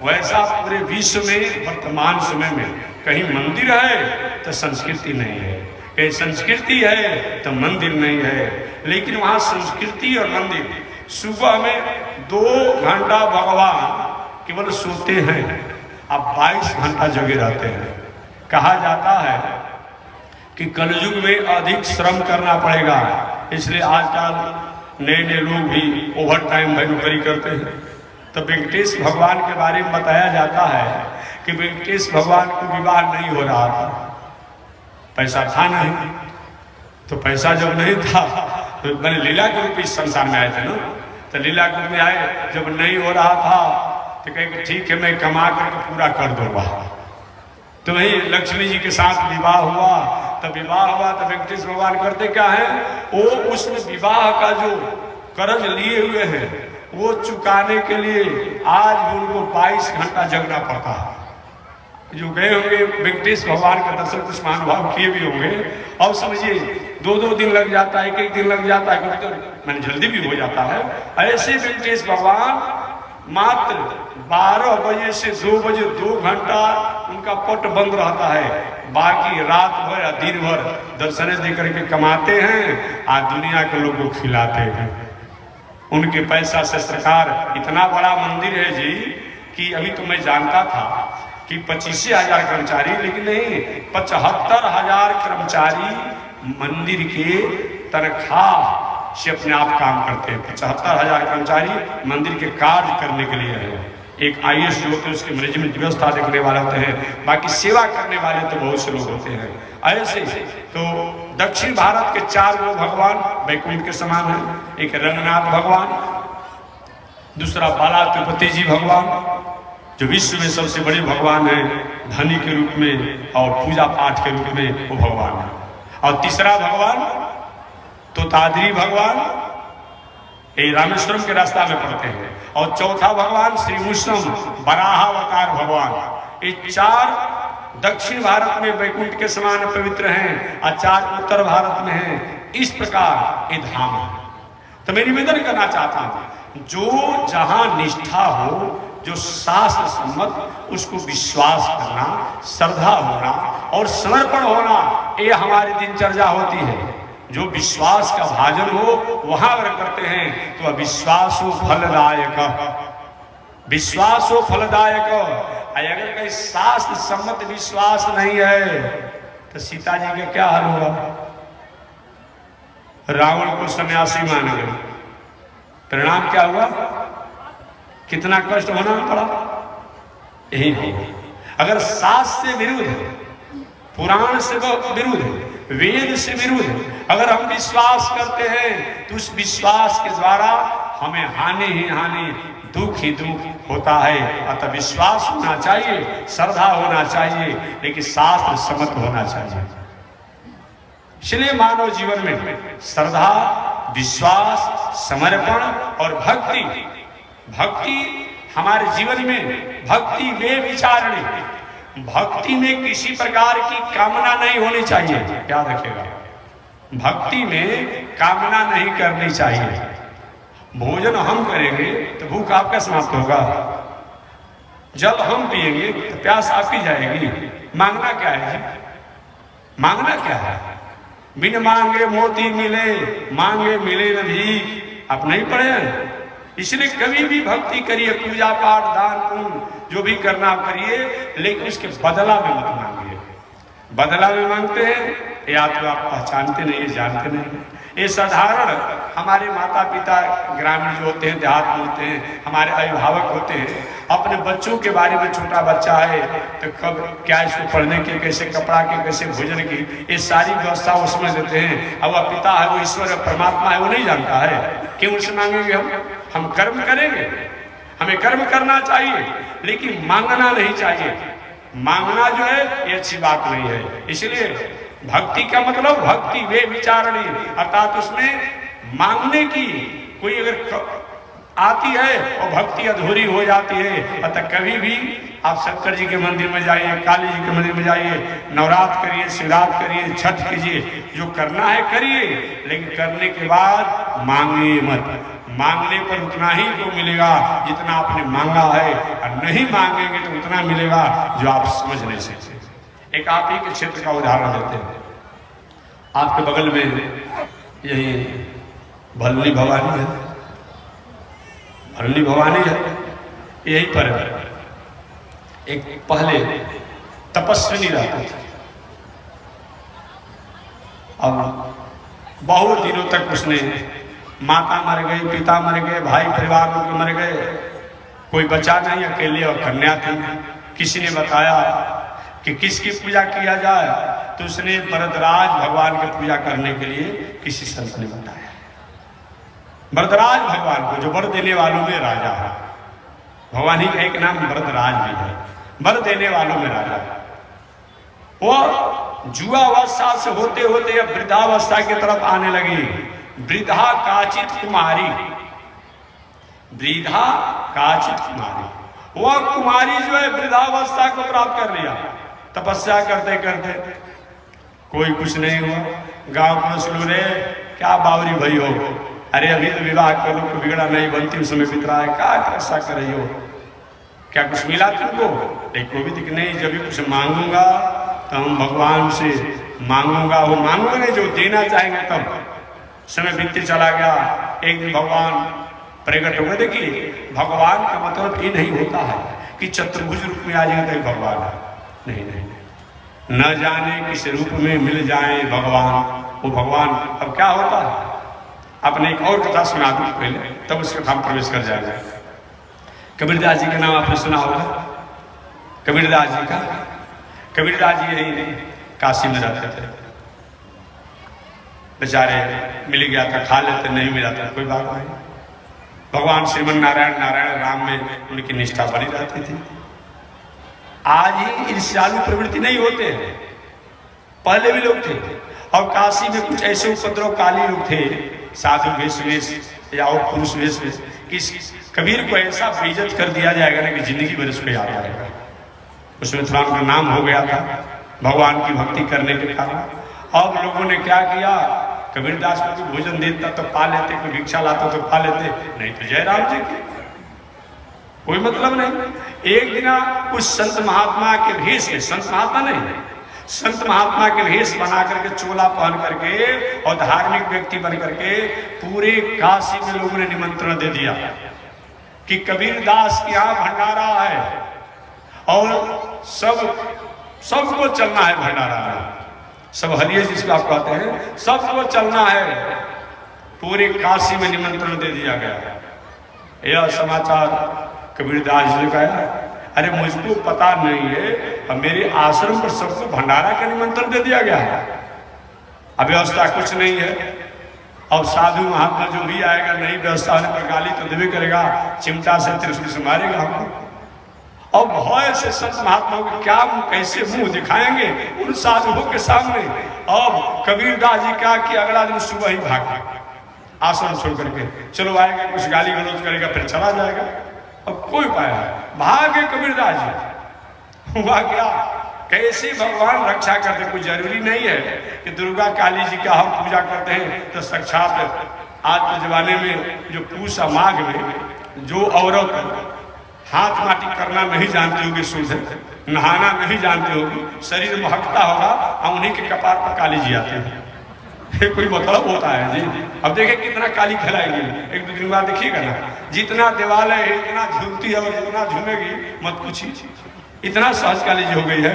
वैसा पूरे विश्व में वर्तमान समय में कहीं मंदिर है तो संस्कृति नहीं है, कहीं संस्कृति है तो मंदिर नहीं है। लेकिन वहाँ संस्कृति और मंदिर, सुबह में 2 घंटा भगवान केवल सोते हैं, अब 22 घंटा जगे रहते हैं। कहा जाता है कि कलयुग में अधिक श्रम करना पड़ेगा, इसलिए आजकल नए नए लोग भी ओवर टाइम नौकरी करते हैं। तो वेंकटेश भगवान के बारे में बताया जाता है कि वेंकटेश भगवान को विवाह नहीं हो रहा था, पैसा था नहीं। तो पैसा जब नहीं था तो मैंने लीला के रूप इस संसार में आए थे ना, तो लीला के रूप में आए, जब नहीं हो रहा था तो कहे ठीक है मैं कमा करके पूरा कर दूंगा। तो वही लक्ष्मी जी के साथ विवाह हुआ। तो विवाह हुआ तो वेंकटेश भगवान करते क्या है, वो उसमें विवाह का जो कर्ज लिए हुए हैं वो चुकाने के लिए आज भी उनको 22 घंटा जगना पड़ता है। जो गए होंगे वेंकटेश भगवान का दर्शन कुछ महानुभाव किए भी होंगे, और समझिए 2-2 दिन लग जाता है, 1-1 दिन लग जाता है, तो मैंने जल्दी भी हो जाता है। ऐसे वेंकटेश भगवान मात्र 12 बजे से 2 बजे 2 घंटा उनका पट बंद रहता है, बाकी रात भर या दिन भर दर्शन दे करके कमाते हैं, आज दुनिया के लोगों को खिलाते हैं। उनके पैसा से सरकार इतना बड़ा मंदिर है जी कि अभी तो मैं जानता था कि 25,000 कर्मचारी, लेकिन नहीं, 75,000 कर्मचारी मंदिर के तनख्वाह से अपने आप काम करते हैं। 75,000 कर्मचारी मंदिर के कार्य करने के लिए है। एक IAS जो होते हैं उसके मैनेजमेंट व्यवस्था देखने वाले होते हैं, बाकी सेवा करने वाले तो बहुत से लोग होते हैं। ऐसे तो दक्षिण भारत के 4 वो भगवान वैकुंठ के समान है। एक रंगनाथ भगवान, दूसरा बाला तिरुपति जी भगवान जो विश्व में सबसे बड़े भगवान है, धनी के रूप में और पूजा पाठ के रूप में वो भगवान है। और तीसरा भगवान तोताद्री भगवान, ये रामेश्वरम के रास्ता में पड़ते हैं। और चौथा भगवान श्री मुष्णम वराहावतार भगवान। ये 4 दक्षिण भारत में वैकुंठ के समान पवित्र हैं और 4 उत्तर भारत में हैं। इस प्रकार ये धाम है। तो मैं निवेदन करना चाहता हूं, जो जहां निष्ठा हो, जो शास्त्र सम्मत, उसको विश्वास करना, श्रद्धा होना और समर्पण होना, ये हमारी दिनचर्या होती है। जो विश्वास का भाजन हो वहां अगर करते हैं तो विश्वास हो फलदायक, विश्वास हो फलदायक। अगर कहीं शास्त्र सम्मत विश्वास नहीं है तो सीता जी का क्या हाल हुआ? रावण को सन्यासी मान गए, परिणाम क्या हुआ? कितना कष्ट होना पड़ा। यही हो, अगर शास्त्र से विरुद्ध है, पुराण से विरुद्ध है, वेद से विरुद्ध है, अगर हम विश्वास करते हैं तो उस विश्वास के द्वारा हमें हानि ही हानि, दुख ही दुख होता है। अतः विश्वास होना चाहिए, श्रद्धा होना चाहिए, लेकिन शास्त्र सम्मत होना चाहिए। इसलिए मानव जीवन में श्रद्धा, विश्वास, समर्पण और भक्ति, भक्ति हमारे जीवन में भक्ति वे विचारणी, भक्ति में किसी प्रकार की कामना नहीं होनी चाहिए। याद रखिएगा, भक्ति में कामना नहीं करनी चाहिए। भोजन हम करेंगे तो भूख आपका समाप्त होगा, जल हम पिएंगे तो प्यास आपकी जाएगी। मांगना क्या है? मांगना क्या है? बिन मांगे मोती मिले, मांगे मिले न भीख। आप नहीं पढ़े हैं? इसलिए कभी भी भक्ति करिए, पूजा पाठ, दान पुण्य जो भी करना आप करिए, लेकिन उसके बदला में मत मांगिए। बदला में मांगते हैं या तो आप पहचानते नहीं, जानते नहीं। ये साधारण हमारे माता पिता ग्रामीण जो होते हैं, देहात में होते हैं, हमारे अभिभावक होते हैं, अपने बच्चों के बारे में, छोटा बच्चा है तो कब क्या इसको पढ़ने की, कैसे कपड़ा की, कैसे भोजन की, ये सारी व्यवस्था उसमें देते हैं। अब वह पिता है, वो ईश्वर परमात्मा है, वो नहीं जानता है। क्यों उससे मांगेंगे? हम कर्म करेंगे, हमें कर्म करना चाहिए, लेकिन मांगना नहीं चाहिए। मांगना जो है ये अच्छी बात नहीं है। इसलिए भक्ति का मतलब भक्ति वे विचारणी, अर्थात उसमें मांगने की कोई अगर आती है और भक्ति अधूरी हो जाती है। अतः कभी भी आप शंकर जी के मंदिर में जाइए, काली जी के मंदिर में जाइए, नवरात्र करिए, शिवरात्र करिए, छठ कीजिए, जो करना है करिए, लेकिन करने के बाद मांगे मत। मांगने पर उतना ही तो मिलेगा जितना आपने मांगा है, और नहीं मांगेंगे तो उतना मिलेगा जो आप समझ नहीं सकते। एक आप ही के क्षेत्र का उदाहरण देते हैं। आपके बगल में यही भल्ली भवानी है, भल्ली भवानी है, यही पर एक पहले तपस्विनी रहती थी। अब बहुत दिनों तक उसने, माता मर गई, पिता मर गए, भाई परिवार में मर गए, कोई बचा नहीं, अकेले और कन्या थी। किसी ने बताया कि किसकी पूजा किया जाए, तो उसने वरदराज भगवान की पूजा करने के लिए किसी संत ने बताया। वरदराज भगवान को, जो वर देने वालों में राजा है, भगवान ही का एक नाम वरदराज भी है, वर देने वालों में राजा। वो जुआवस्था से होते होते अब वृद्धावस्था की तरफ आने लगी। वृद्धा काचित कुमारी, वृद्धा काचित कुमारी, वह कुमारी जो है वृद्धावस्था को प्राप्त कर लिया। तपस्या करते करते कोई कुछ नहीं हुआ। गांव में सुनो रे, क्या बावरी भई हो, अरे अभी तो विवाह कर लो, बिगड़ा नहीं, बनती उस समय बितरा है, क्या ऐसा कर रही हो, क्या कुछ मिला तुमको? देखो भी दिख नहीं, जब भी कुछ मांगूंगा तो हम भगवान से मांगूंगा, वो मांगूंगा नहीं, जो देना चाहेंगे तब। समय बीतते चला गया। एक दिन भगवान प्रकट हो गए। देखिए, भगवान का मतलब ये नहीं होता है कि चतुर्भुज रूप में आ जाएगा तो भगवान है। नहीं नहीं, न जाने किस रूप में मिल जाए भगवान, वो भगवान। अब क्या होता है, आपने एक और कथा सुना दूं पहले, तब उसके हम प्रवेश कर जाएंगे। कबीरदास जी का नाम आपने सुना होगा, कबीरदास जी का। कबीरदास जी यही काशी में रहते थे। बेचारे मिल गया था, खा लेते, नहीं मिला था कोई बात नहीं। भगवान श्रीमन नारायण, नारायण राम में उनकी निष्ठा बनी रहती थी। आज ही ईर्ष्यालु प्रवृत्ति नहीं होते हैं, पहले भी लोग थे। और काशी में कुछ ऐसे उपद्रवकाली लोग थे, साधु वेश या और पुरुष वेश, कबीर को ऐसा बेइज्जत कर दिया जाएगा ना कि जिंदगी भर उसको याद आएगा। उसमें थोड़ा उनका नाम हो गया था भगवान की भक्ति करने के कारण। अब लोगों ने क्या किया, कबीरदास को भी भोजन देता तो पा लेते, कोई भिक्षा लाता तो पा लेते, नहीं तो जयराम जी की कोई मतलब नहीं। एक दिन कुछ संत महात्मा के भेष में, संत महात्मा नहीं, संत महात्मा के भेष बना करके, चोला पहन करके और धार्मिक व्यक्ति बन करके पूरे काशी में लोगों ने निमंत्रण दे दिया कि कबीरदास के यहाँ भंडारा है और सबको चलना है भंडारा में। सब हरिये जिसको आप कहते हैं, सबको चलना है। पूरे काशी में निमंत्रण दे दिया गया। यह समाचार कबीरदास जी का है। अरे मुझको पता नहीं है, अब मेरे आश्रम पर सबको भंडारा का निमंत्रण दे दिया गया है, अब व्यवस्था कुछ नहीं है। अब साधु महात्मा जो भी आएगा, नहीं व्यवस्था होने पर गाली तो देवे करेगा, चिमटा से त्रिशूल से मारेगा हमको। और भय से संत महात्माओं के क्या कैसे मुंह दिखाएंगे उन साधुओं के सामने। अब कबीरदास जी क्या कि अगला दिन सुबह ही भाग आश्रम छोड़ करके, चलो आएगा कुछ गाली गलौज करेगा फिर चला जाएगा। अब कोई उपाय है, भागे कबीरदास जी। हुआ क्या, कैसे भगवान रक्षा करते। कोई जरूरी नहीं है कि दुर्गा काली जी का हम पूजा करते हैं तो साक्षात आज के जमाने में जो पूसा माघ में जो औरत हाथ माटी करना नहीं जानती होगी, शुद्ध नहाना नहीं जानती होगी, शरीर महकता होगा और उन्हीं के कपार पर काली जी आते हैं। कोई मतलब होता है जी। अब देखें कितना काली खिलाएगी, एक दो दिन बाद देखिएगा ना, जितना दीवाल है इतना झूलती है और जितना झूमेगी मत पूछिए, इतना सहज काली जी हो गई है।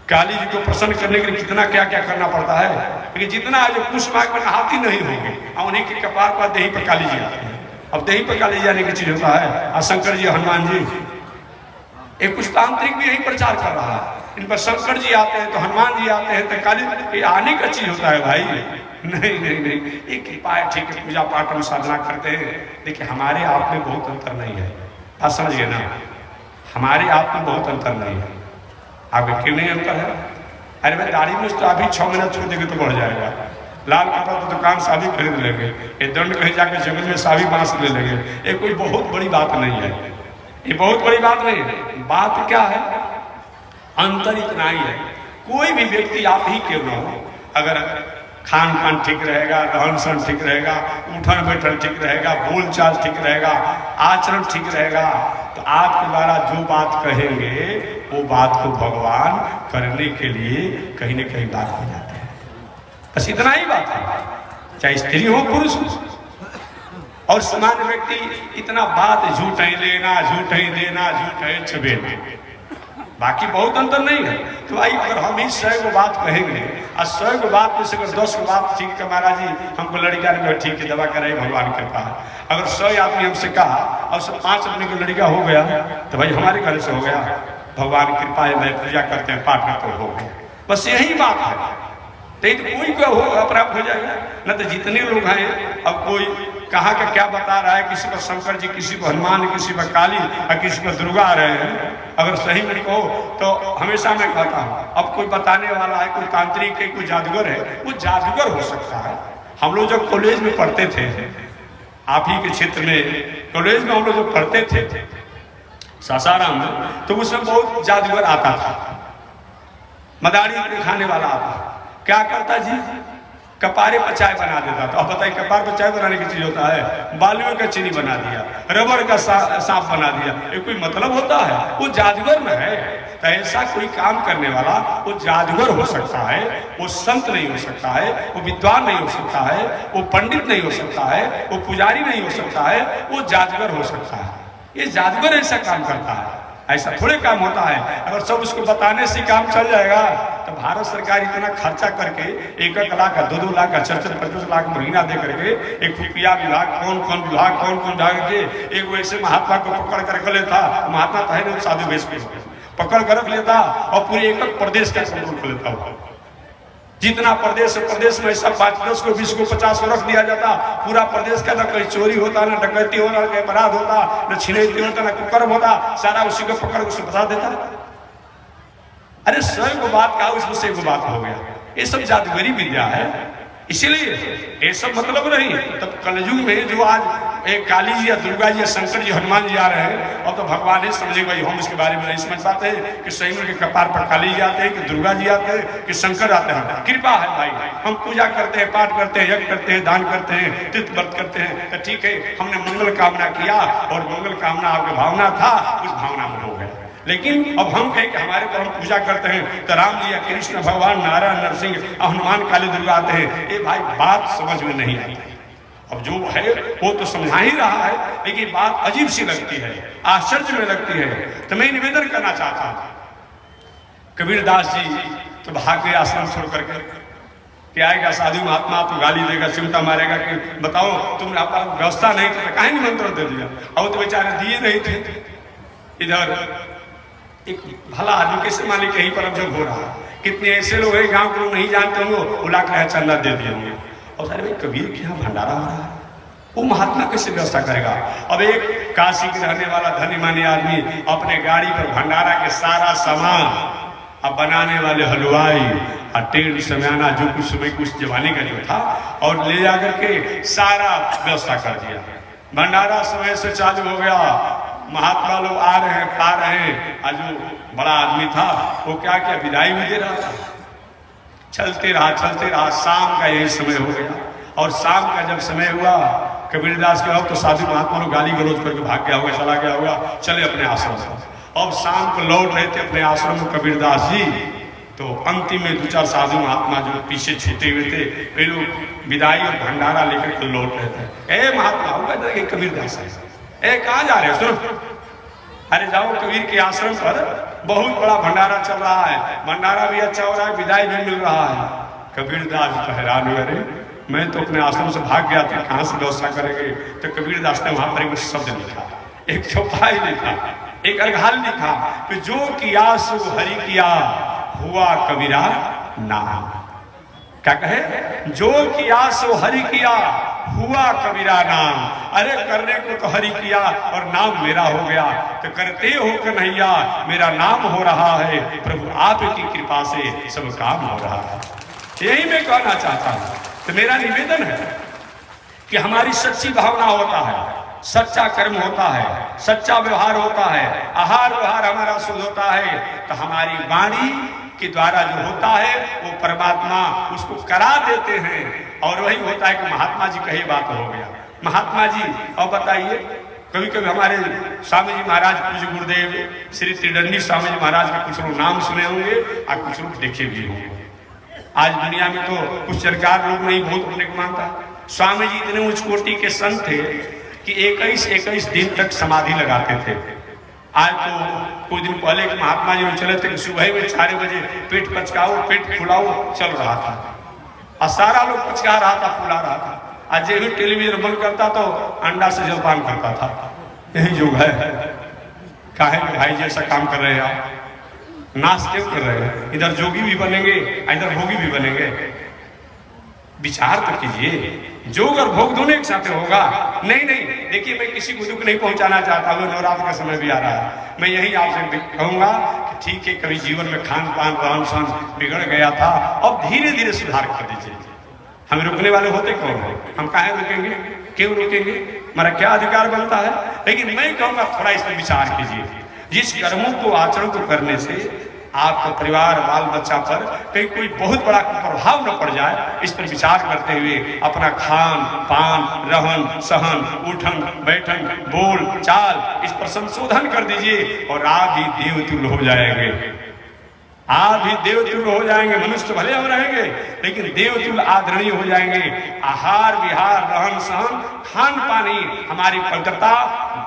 काली जी को प्रसन्न करने के लिए कितना क्या क्या करना पड़ता है, लेकिन जितना है जो पुष्प माघ में नहाती नहीं होगी और उन्हीं के कपार पर देही पर काली जी आती है। अब देही पर काली जाने की चीज होता है। और शंकर जी हनुमान जी, एक कुछ तांत्रिक भी यही प्रचार कर रहा है, इन पर शंकर जी आते हैं तो हनुमान जी आते हैं तो काली, आने का चीज होता है भाई। नहीं नहीं नहीं, एक कृपा है, ठीक है, पूजा पाठ हम साधना करते हैं, देखिए हमारे आप में बहुत अंतर नहीं है। आप समझिए ना, हमारे आप में बहुत अंतर नहीं है। आपके क्यों नहीं अंतर है? अरे भाई दाढ़ी में तो अभी 6 महीना छोड़ देंगे तो बढ़ जाएगा। लाल कपड़ा तो दुकान से अभी खरीद लेंगे, ये दंड कहीं जाकर जंगल में सावी बांस ले लेंगे। ये कोई बहुत बड़ी बात नहीं है, ये बहुत बड़ी बात नहीं है। बात क्या है, अंतर इतना ही है। कोई भी व्यक्ति आप ही क्यों ना हो, अगर खान पान ठीक रहेगा, रहन सहन ठीक रहेगा, उठन बैठन ठीक रहेगा, बोल चाल ठीक रहेगा, आचरण ठीक रहेगा, तो आपके द्वारा जो बात कहेंगे वो बात को भगवान करने के लिए कहीं न कहीं बात हो जाते हैं। बस इतना ही बात है, चाहे स्त्री हो पुरुष हो। और सामान्य व्यक्ति इतना बात झूठ ही लेना, झूठ ही देना, झूठ ही छबेना, बाकी बहुत अंतर नहीं है। तो भाई अगर हम ही 100 को बात कहेंगे और 100 को बात में से अगर 10 को बात ठीक है महाराज जी हमको लड़का ने ठीक है दवा कराई भगवान कृपा है, अगर 100 आदमी हमसे कहा और सब 5 आदमी को लड़का हो गया तो भाई हमारे घर से हो गया, भगवान कृपा है, मैं पूजा करते हैं पाठ करते हो गया। बस यही बात है। तो कोई को हो अपराध हो जाएगा न, तो जितने लोग हैं अब कोई कहाँ का क्या बता रहा है, किसी पर शंकर जी, किसी पर हनुमान, किसी पर काली और किसी पर दुर्गा आ रहे हैं। अगर सही में कहो तो हमेशा मैं कहता हूँ, अब कोई बताने वाला है, कोई तांत्रिक है, कोई जादूगर है, वो जादूगर हो सकता है। हम लोग जब कॉलेज में पढ़ते थे, आप ही के क्षेत्र में कॉलेज में हम लोग जब पढ़ते थे सासाराम में, तो उसमें बहुत जादूगर आता था, मदारी खाने वाला आता। क्या करता जी, कपारे पर चाय बना देता था। अब बताइए कपार पर चाय बनाने की चीज होता है, बालुओं का चीनी बना दिया, रबर का सांप बना दिया, ये कोई मतलब होता है? वो जादूगर न है। तो ऐसा कोई काम करने वाला वो जादूगर हो सकता है, वो संत नहीं हो सकता है, वो विद्वान नहीं हो सकता है, वो पंडित नहीं हो सकता है, वो पुजारी नहीं हो सकता है, वो जादूगर हो सकता है। ये जादूगर ऐसा काम करता है, ऐसा थोड़े काम होता है। अगर सब उसको बताने से काम चल जाएगा तो भारत सरकार इतना खर्चा करके 1-1 लाख, 2-2 लाख, 4-4-5 लाख महीना दे करके एक खुफिया विभाग, कौन कौन विभाग, कौन कौन विभाग के एक वैसे महात्मा को पकड़ कर रख लेता, महात्मा तो है ना साधु वेश में, पकड़ कर रख लेता और पूरे एक प्रदेश का कंट्रोल कर लेता। जितना प्रदेश में सब 5-10 को 20 को 50 को रख दिया जाता, पूरा प्रदेश का ना कहीं चोरी होता, ना डकैती होता, ना अपराध होता, ना छिनैती होता, ना कुकर्म होता, सारा उसी को पकड़ उसे बता देता। अरे 100 को बात कहा, उसमें से 1 बात हो गया। ये सब जादूगरी विद्या है, इसीलिए ये सब मतलब नहीं। तब कलयुग में जो आज एक काली जी या दुर्गा जी या शंकर जी हनुमान जी आ रहे हैं, और तो भगवान ही समझे भाई, हम इसके बारे में नहीं समझ पाते हैं कि सही में के कपार पर काली जी आते हैं, कि दुर्गा जी आते हैं, कि शंकर आते हैं। कृपा है भाई, हम पूजा करते हैं, पाठ करते हैं, यज्ञ करते हैं, दान करते हैं, तीर्थ व्रत करते हैं, तो ठीक है, हमने मंगल कामना किया और मंगल कामना आपकी भावना था, उस भावना में हो गया। लेकिन अब हम कहें कि हमारे पर हम पूजा करते हैं तो राम जी या कृष्ण भगवान, नारायण, नरसिंह, हनुमान, काली, दुर्गा आते हैं, ये भाई बात समझ में नहीं आती। अब जो है वो तो समझा ही रहा है, लेकिन बात अजीब सी लगती है, आश्चर्य में लगती है। तो मैं निवेदन करना चाहता हूँ, कबीरदास जी तो भाग गए आश्रम छोड़ करके, कि आएगा साधु महात्मा तो गाली देगा, चिमटा मारेगा कि बताओ तुमने आपका व्यवस्था नहीं थी, कहीं निमंत्रण दे दिया, और तो बेचारे दिए नहीं थे। इधर एक भला आदमी कैसे मालिक यहीं पर अब जब हो रहा है, कितने ऐसे लोग हैं गांव के लोग नहीं जानते होंगे, वो लाख चंदा दे दिए होंगे, और सारे भाई कबीर के यहाँ भंडारा हो रहा है, वो महात्मा कैसे व्यवस्था करेगा? अब एक काशी के रहने वाला धनी मानी आदमी अपने गाड़ी पर भंडारा के सारा सामान, अब बनाने वाले हलवाई और टेंट समियाना जो कुछ समय कुछ जमाने का जो था, और ले जाकर के सारा व्यवस्था कर दिया। भंडारा समय से चालू हो गया, महात्मा लोग आ रहे हैं, खा रहे हैं। और जो बड़ा आदमी था वो क्या क्या विदाई भी दे रहा था। चलते रहा, शाम का यही समय हो गया। और शाम का जब समय हुआ, कबीरदास के वक्त तो साधु महात्मा लोग गाली गलौज करके भाग गया होगा, चला गया होगा, चले अपने आश्रम से। अब शाम को लौट रहे थे अपने आश्रम में कबीरदास जी, तो अंतिम में 2-4 साधु महात्मा जो पीछे छूटे हुए थे, वे लोग विदाई और भंडारा लेकर के लौट रहे थे। ए महात्मा होगा कबीरदास है, ए कहाँ जा रहे हो? सुनो, अरे जाओ कबीर के आश्रम पर बहुत बड़ा भंडारा चल रहा है, भंडारा भी अच्छा हो रहा है, विदाई भी मिल रहा है। कबीरदास तो हैरान हुए, अरे मैं तो अपने आश्रम से भाग गया था, कहाँ से व्यवस्था करेंगे? तो कबीरदास ने वहां पर एक शब्द लिखा, एक चौपाई लिखा, एक अर्घाल लिखा कि जो किया सो हरि किया, हुआ कबीरा नाम। क्या कहे? जो किया सो हरि किया, हुआ कबीरा नाम। अरे करने को तो हरि किया और नाम मेरा हो गया, तो करते हो कन्हैया मेरा नाम हो रहा है, प्रभु आपकी कृपा से सब काम हो रहा है। यही मैं कहना चाहता हूँ। तो मेरा निवेदन है कि हमारी सच्ची भावना होता है, सच्चा कर्म होता है, सच्चा व्यवहार होता है, आहार व्यवहार हमारा शुद्ध होता है, तो हमारी वाणी के द्वारा जो होता है वो परमात्मा उसको करा देते हैं। और वही होता है कि महात्मा जी कही बात हो गया। महात्मा जी अब बताइए, कभी कभी हमारे स्वामी जी महाराज पूज्य गुरुदेव श्री त्रिदंडी स्वामी जी महाराज के कुछ लोग नाम सुने होंगे और कुछ लोग देखे भी होंगे। आज दुनिया में तो कुछ सरकार लोग नहीं बहुत अपने को मानता। स्वामी जी इतने उच्च कोटि के संत थे कि 21 दिन तक समाधि लगाते थे। आज तो कुछ दिन पहले के महात्मा जी चले थे कि सुबह में 4 बजे पेट पचकाओ, पेट फुलाओ चल रहा था, और सारा लोग पचका रहा था, फुला रहा था। आज ये भी टेलीविजन बंद करता तो अंडा से जलपान करता था। यही युग है। काहे भाई जैसा काम कर रहे हैं आप, नाश क्यों कर रहे हैं? इधर जोगी भी बनेंगे, इधर भोगी भी बनेंगे। विचार तो कीजिए, जोग और भोग दोनों एक साथ होगा? नहीं। देखिए, मैं किसी को दुख नहीं पहुंचाना चाहता हूँ, नवरात्र का समय भी आ रहा है। मैं यही आपसे कहूंगा कि ठीक है, कभी जीवन में खान पान रहन सहन बिगड़ गया था, अब धीरे धीरे सुधार कर दीजिए। हम रुकने वाले होते कौन है? हम काहे रुकेंगे? क्यों रुकेंगे? हमारा क्या अधिकार बनता है? लेकिन मैं कहूँगा थोड़ा इस पर विचार कीजिए। जिस कर्मों को आचरण को करने से आपका परिवार बाल बच्चा पर कहीं कोई बहुत बड़ा प्रभाव न पड़ जाए, इस पर विचार करते हुए अपना खान पान, रहन सहन, उठन बैठन, बोल चाल, इस पर संशोधन कर दीजिए और आप ही देवतुल्य हो जाएंगे। आप भी देवतुल्य हो जाएंगे। मनुष्य भले हम रहेंगे लेकिन देवतुल्य आदरणीय हो जाएंगे। आहार विहार रहन सहन खान पान ही हमारी पवित्रता,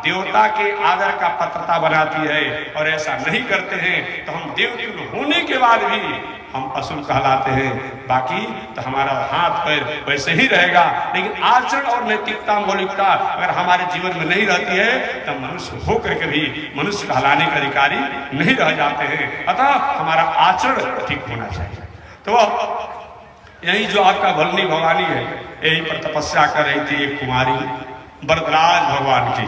देवता के आदर का पात्रता बनाती है। और ऐसा नहीं करते हैं तो हम देवतुल्य होने के बाद भी हम असुर कहलाते हैं। बाकी तो हमारा हाथ पैर वैसे ही रहेगा, लेकिन आचरण और नैतिकता मौलिकता अगर हमारे जीवन में नहीं रहती है तो मनुष्य होकर के भी मनुष्य कहलाने के अधिकारी नहीं रह जाते हैं। अतः हमारा आचरण ठीक होना चाहिए। तो यही जो आपका भलनी भवानी है, यही पर तपस्या कर रही थी एक कुमारी, वरदराज भगवान की,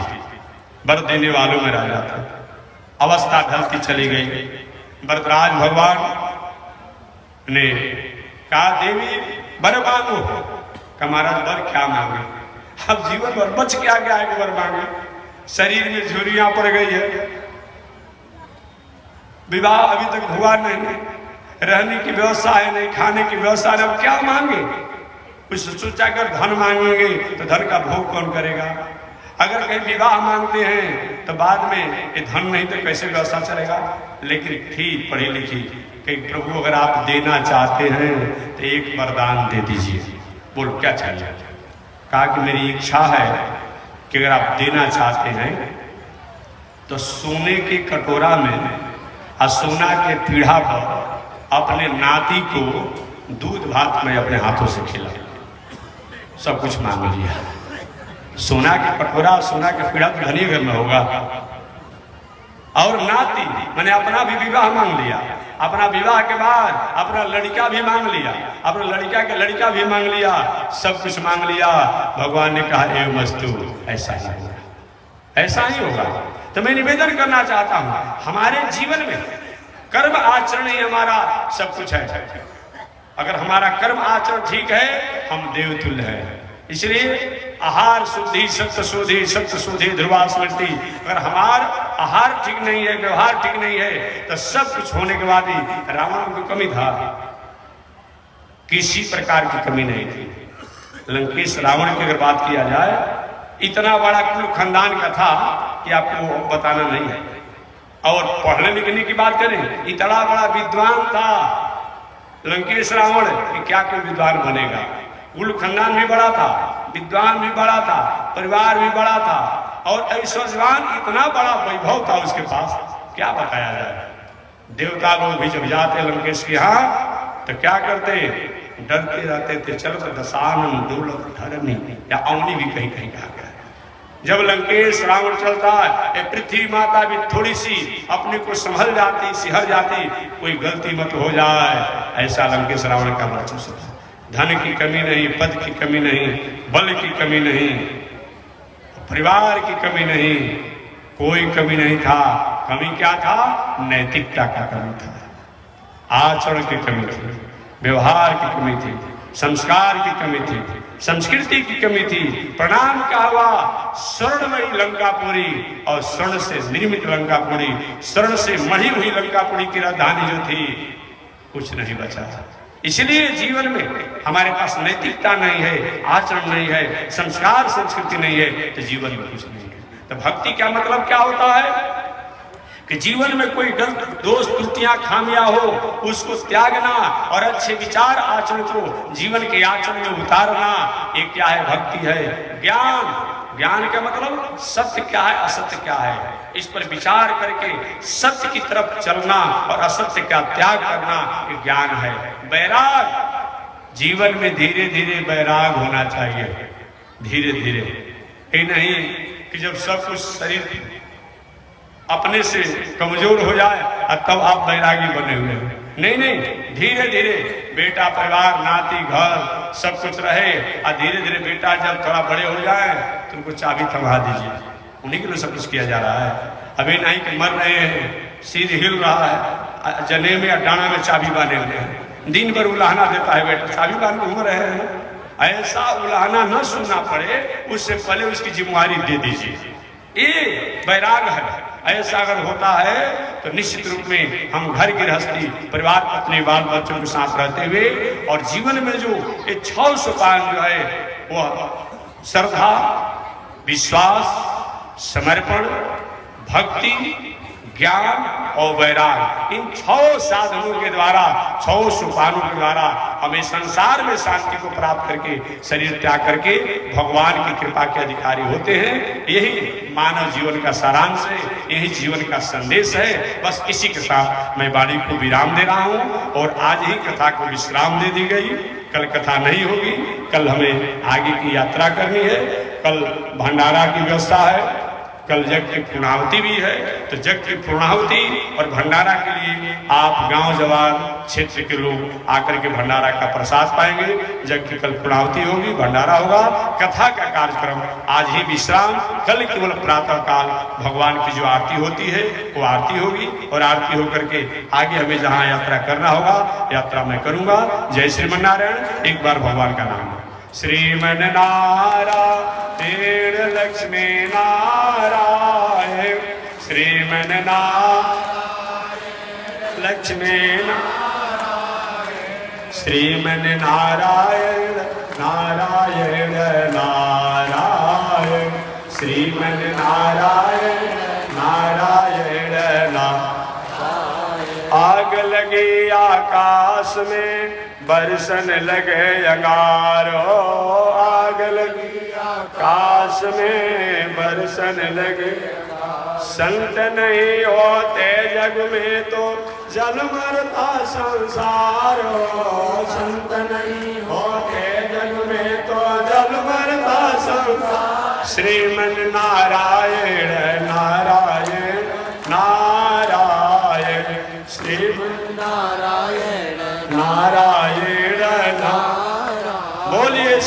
वर देने वालों में राजा था। अवस्था ढलती चली गई। वरदराज भगवान ने कहा, देवी वर मांगो। का महाराज वर क्या मांगे? अब जीवन भर बच क्या गया है वर मांगे? शरीर में झुर्रियां पड़ गई है, विवाह अभी तक हुआ नहीं, रहने की व्यवस्था है नहीं, खाने की व्यवस्था है, अब क्या मांगे? कुछ सोचा कर धन मांगेंगे तो धन का भोग कौन करेगा? अगर कहीं विवाह मांगते हैं तो बाद में ये धन नहीं तो कैसे व्यवस्था चलेगा? लेकिन ठीक पढ़ी लिखी कि प्रभु अगर आप देना चाहते हैं तो एक वरदान दे दीजिए। बोलो क्या चाहिए? कहा कि मेरी इच्छा है कि अगर आप देना चाहते हैं तो सोने के कटोरा में और सोना के पीढ़ा पर अपने नाती को दूध भात में अपने हाथों से खिला। सब कुछ मांग लिया। सोना के कटोरा, सोना के पीढ़ा तो धनी घर में होगा, और नाती मैंने अपना भी विवाह मांग लिया, अपना विवाह के बाद अपना लड़का भी मांग लिया, अपना लड़का के लड़का भी मांग लिया, सब कुछ मांग लिया। भगवान ने कहा ए मस्तु ऐसा ही होगा, ऐसा ही होगा। तो मैं निवेदन करना चाहता हूं हमारे जीवन में कर्म आचरण ही हमारा सब कुछ है। अगर हमारा कर्म आचरण ठीक है हम देवतुल्य है। इसलिए आहार शुद्धि सत्य शुद्धि सत्य शुद्धि ध्रुवा स्मृति। अगर हमारा आहार ठीक नहीं है, व्यवहार ठीक नहीं है, तो सब कुछ होने के बाद ही रावण को कमी था, किसी प्रकार की कमी नहीं थी। लंकेश रावण की अगर बात किया जाए, इतना बड़ा कुल खानदान का था कि आपको बताना नहीं है। और पढ़ने लिखने की बात करें, इतना बड़ा विद्वान था लंकेश रावण कि क्या कोई विद्वान बनेगा। कुल खानदान भी बड़ा था, विद्वान भी बड़ा था, परिवार भी बड़ा था, और ऐश्वर्यवान इतना बड़ा वैभव था उसके पास, क्या बताया जाए। देवता लोग भी जब जाते लंकेश के यहाँ तो क्या करते, डरते रहते थे। चलो दशानन दौलत धरनी, या अवनी भी कहीं कहीं कहा गया। जब लंकेश रावण चलता है, पृथ्वी माता भी थोड़ी सी अपने को संभल जाती, सिहर जाती, कोई गलती मत हो जाए। ऐसा लंकेश रावण का वर्चस्व था। धन की कमी नहीं, पद की कमी नहीं, बल की कमी नहीं, परिवार की कमी नहीं, कोई कमी नहीं था। कमी क्या था? नैतिकता का कमी था, आचरण की कमी थी, व्यवहार की कमी थी, संस्कार की कमी थी, संस्कृति की कमी थी। प्रणाम का हुआ स्वर्णमयी लंकापुरी, और स्वर्ण से निर्मित लंकापुरी, स्वर्ण से मढ़ी हुई लंकापुरी की राजधानी जो थी, कुछ नहीं बचा था। इसलिए जीवन में हमारे पास नैतिकता नहीं है, आचरण नहीं है, संस्कार संस्कृति नहीं है, तो जीवन में कुछ नहीं है। तो भक्ति का मतलब क्या होता है कि जीवन में कोई गलत दोष त्रुटियां खामियां हो उसको त्यागना, और अच्छे विचार आचरण को जीवन के आचरण में उतारना, ये क्या है? भक्ति है। ज्ञान, ज्ञान का मतलब सत्य क्या है, असत्य क्या है, इस पर विचार करके सत्य की तरफ चलना और असत्य का त्याग करना, ये ज्ञान है। वैराग, जीवन में धीरे धीरे वैराग होना चाहिए, धीरे धीरे। ये नहीं कि जब सब कुछ शरीर अपने से कमजोर हो जाए और तब आप वैरागी बने हुए हैं। नहीं नहीं, धीरे धीरे बेटा, परिवार, नाती, घर सब कुछ रहे, और धीरे धीरे बेटा जब थोड़ा बड़े हो जाए तो उनको चाबी थमा दीजिए, उन्हीं के लिए सब कुछ किया जा रहा है। अभी नहीं कि मर रहे हैं, सिर हिल रहा है, जने में या डाना में चाबी बांधे हुए हैं, दिन भर उलाहना देता है बेटा, चाबी बांध घूम रहे हैं। ऐसा उलाहना न सुनना पड़े, उससे पहले उसकी जिम्मेवारी दे दीजिए, ये वैराग है। ऐसा अगर होता है तो निश्चित रूप में हम घर गृहस्थी, परिवार, पत्नी, बाल बच्चों के साथ रहते हुए, और जीवन में जो ये 6 सोपान जो है वो श्रद्धा, विश्वास, समर्पण, भक्ति, ज्ञान और वैराग, इन 6 साधनों के द्वारा, 6 सोपानों के द्वारा हमें संसार में शांति को प्राप्त करके शरीर त्याग करके भगवान की कृपा के अधिकारी होते हैं। यही मानव जीवन का सारांश है, यही जीवन का संदेश है। बस इसी के साथ मैं वाणी को विराम दे रहा हूँ, और आज ही कथा को विश्राम दे दी गई। कल कथा नहीं होगी, कल हमें आगे की यात्रा करनी है। कल भंडारा की व्यवस्था है, कल जग की पूर्णाहुति भी है, तो जग की पूर्णाहुति और भंडारा के लिए आप गांव जवार क्षेत्र के लोग आकर के भंडारा का प्रसाद पाएंगे। जग की कल पूर्णाहुति होगी, भंडारा होगा, कथा का कार्यक्रम आज ही विश्राम। कल केवल प्रातः काल भगवान की जो आरती होती है वो आरती होगी, और आरती होकर के आगे हमें जहाँ यात्रा करना होगा यात्रा मैं करूँगा। जय श्रीमन्नारायण। एक बार भगवान का नाम, श्रीमन नारायण लक्ष्मी नारायण, श्रीमन नारायण लक्ष्मी नारायण, श्रीमन नारायण नारायण नारायण, श्रीमन नारायण नारायण नारायण। आग लगी आकाश में बरसन लगे अंगारो, आग लगी आकाश में बरसन लगे। संत नहीं होते जग में तो जल मरता संसारो, संत नहीं होते जग में तो जल मरता संसार। श्रीमन नारायण नारायण नारायण।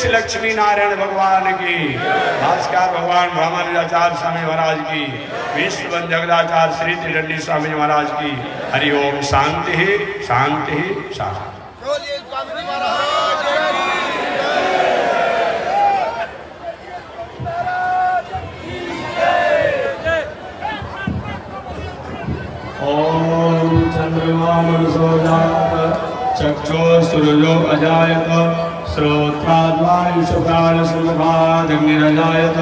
श्री लक्ष्मी नारायण भगवान की, भास्कर भगवान ब्रह्मचार्य स्वामी महाराज की, विश्व जगदाचार्य श्री त्रिदंडी स्वामी महाराज की। हरि ओम। शांति शांति शांति। ओम चंद्रमा मनसो जात चक्षो सूर्यो अजायत श्रोत्राद्वायुषु प्राणसुमुखादग्निरजायत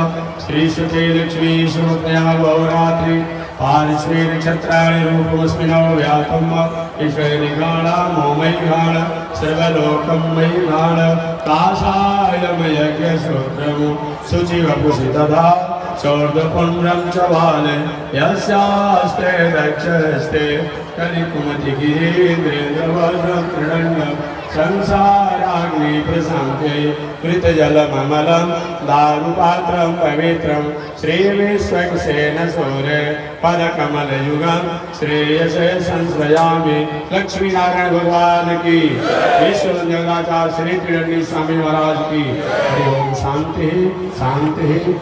श्रीशुते लक्ष्मी सुमत्या गौरात्रि पारिश्री नक्षत्राणि रूपमस्मिनो व्यातम् ईश्वरी गाणा मोमयि गाण सर्वलोकं मयि गाण काषायमयज्ञश्रोत्रमु शुचिवपुषि तथा चौर्धपुण्ड्रं च बाले यस्यास्ते दक्षस्ते कलिकुमतिगिरीन्द्रेन्द्रवज्रकृदण्डं संसाराग्नि प्रशान्ते कृतजलममलं दारुपात्रं पवित्रं श्रीविश्वक्सेन सूरे पदकमलयुगं श्रेयसे संश्रयामि। लक्ष्मी नारायण भगवान की, विश्व जगदाचार्य श्री त्रिदंडी स्वामी महाराज की। हरि ओम। शांति शांति।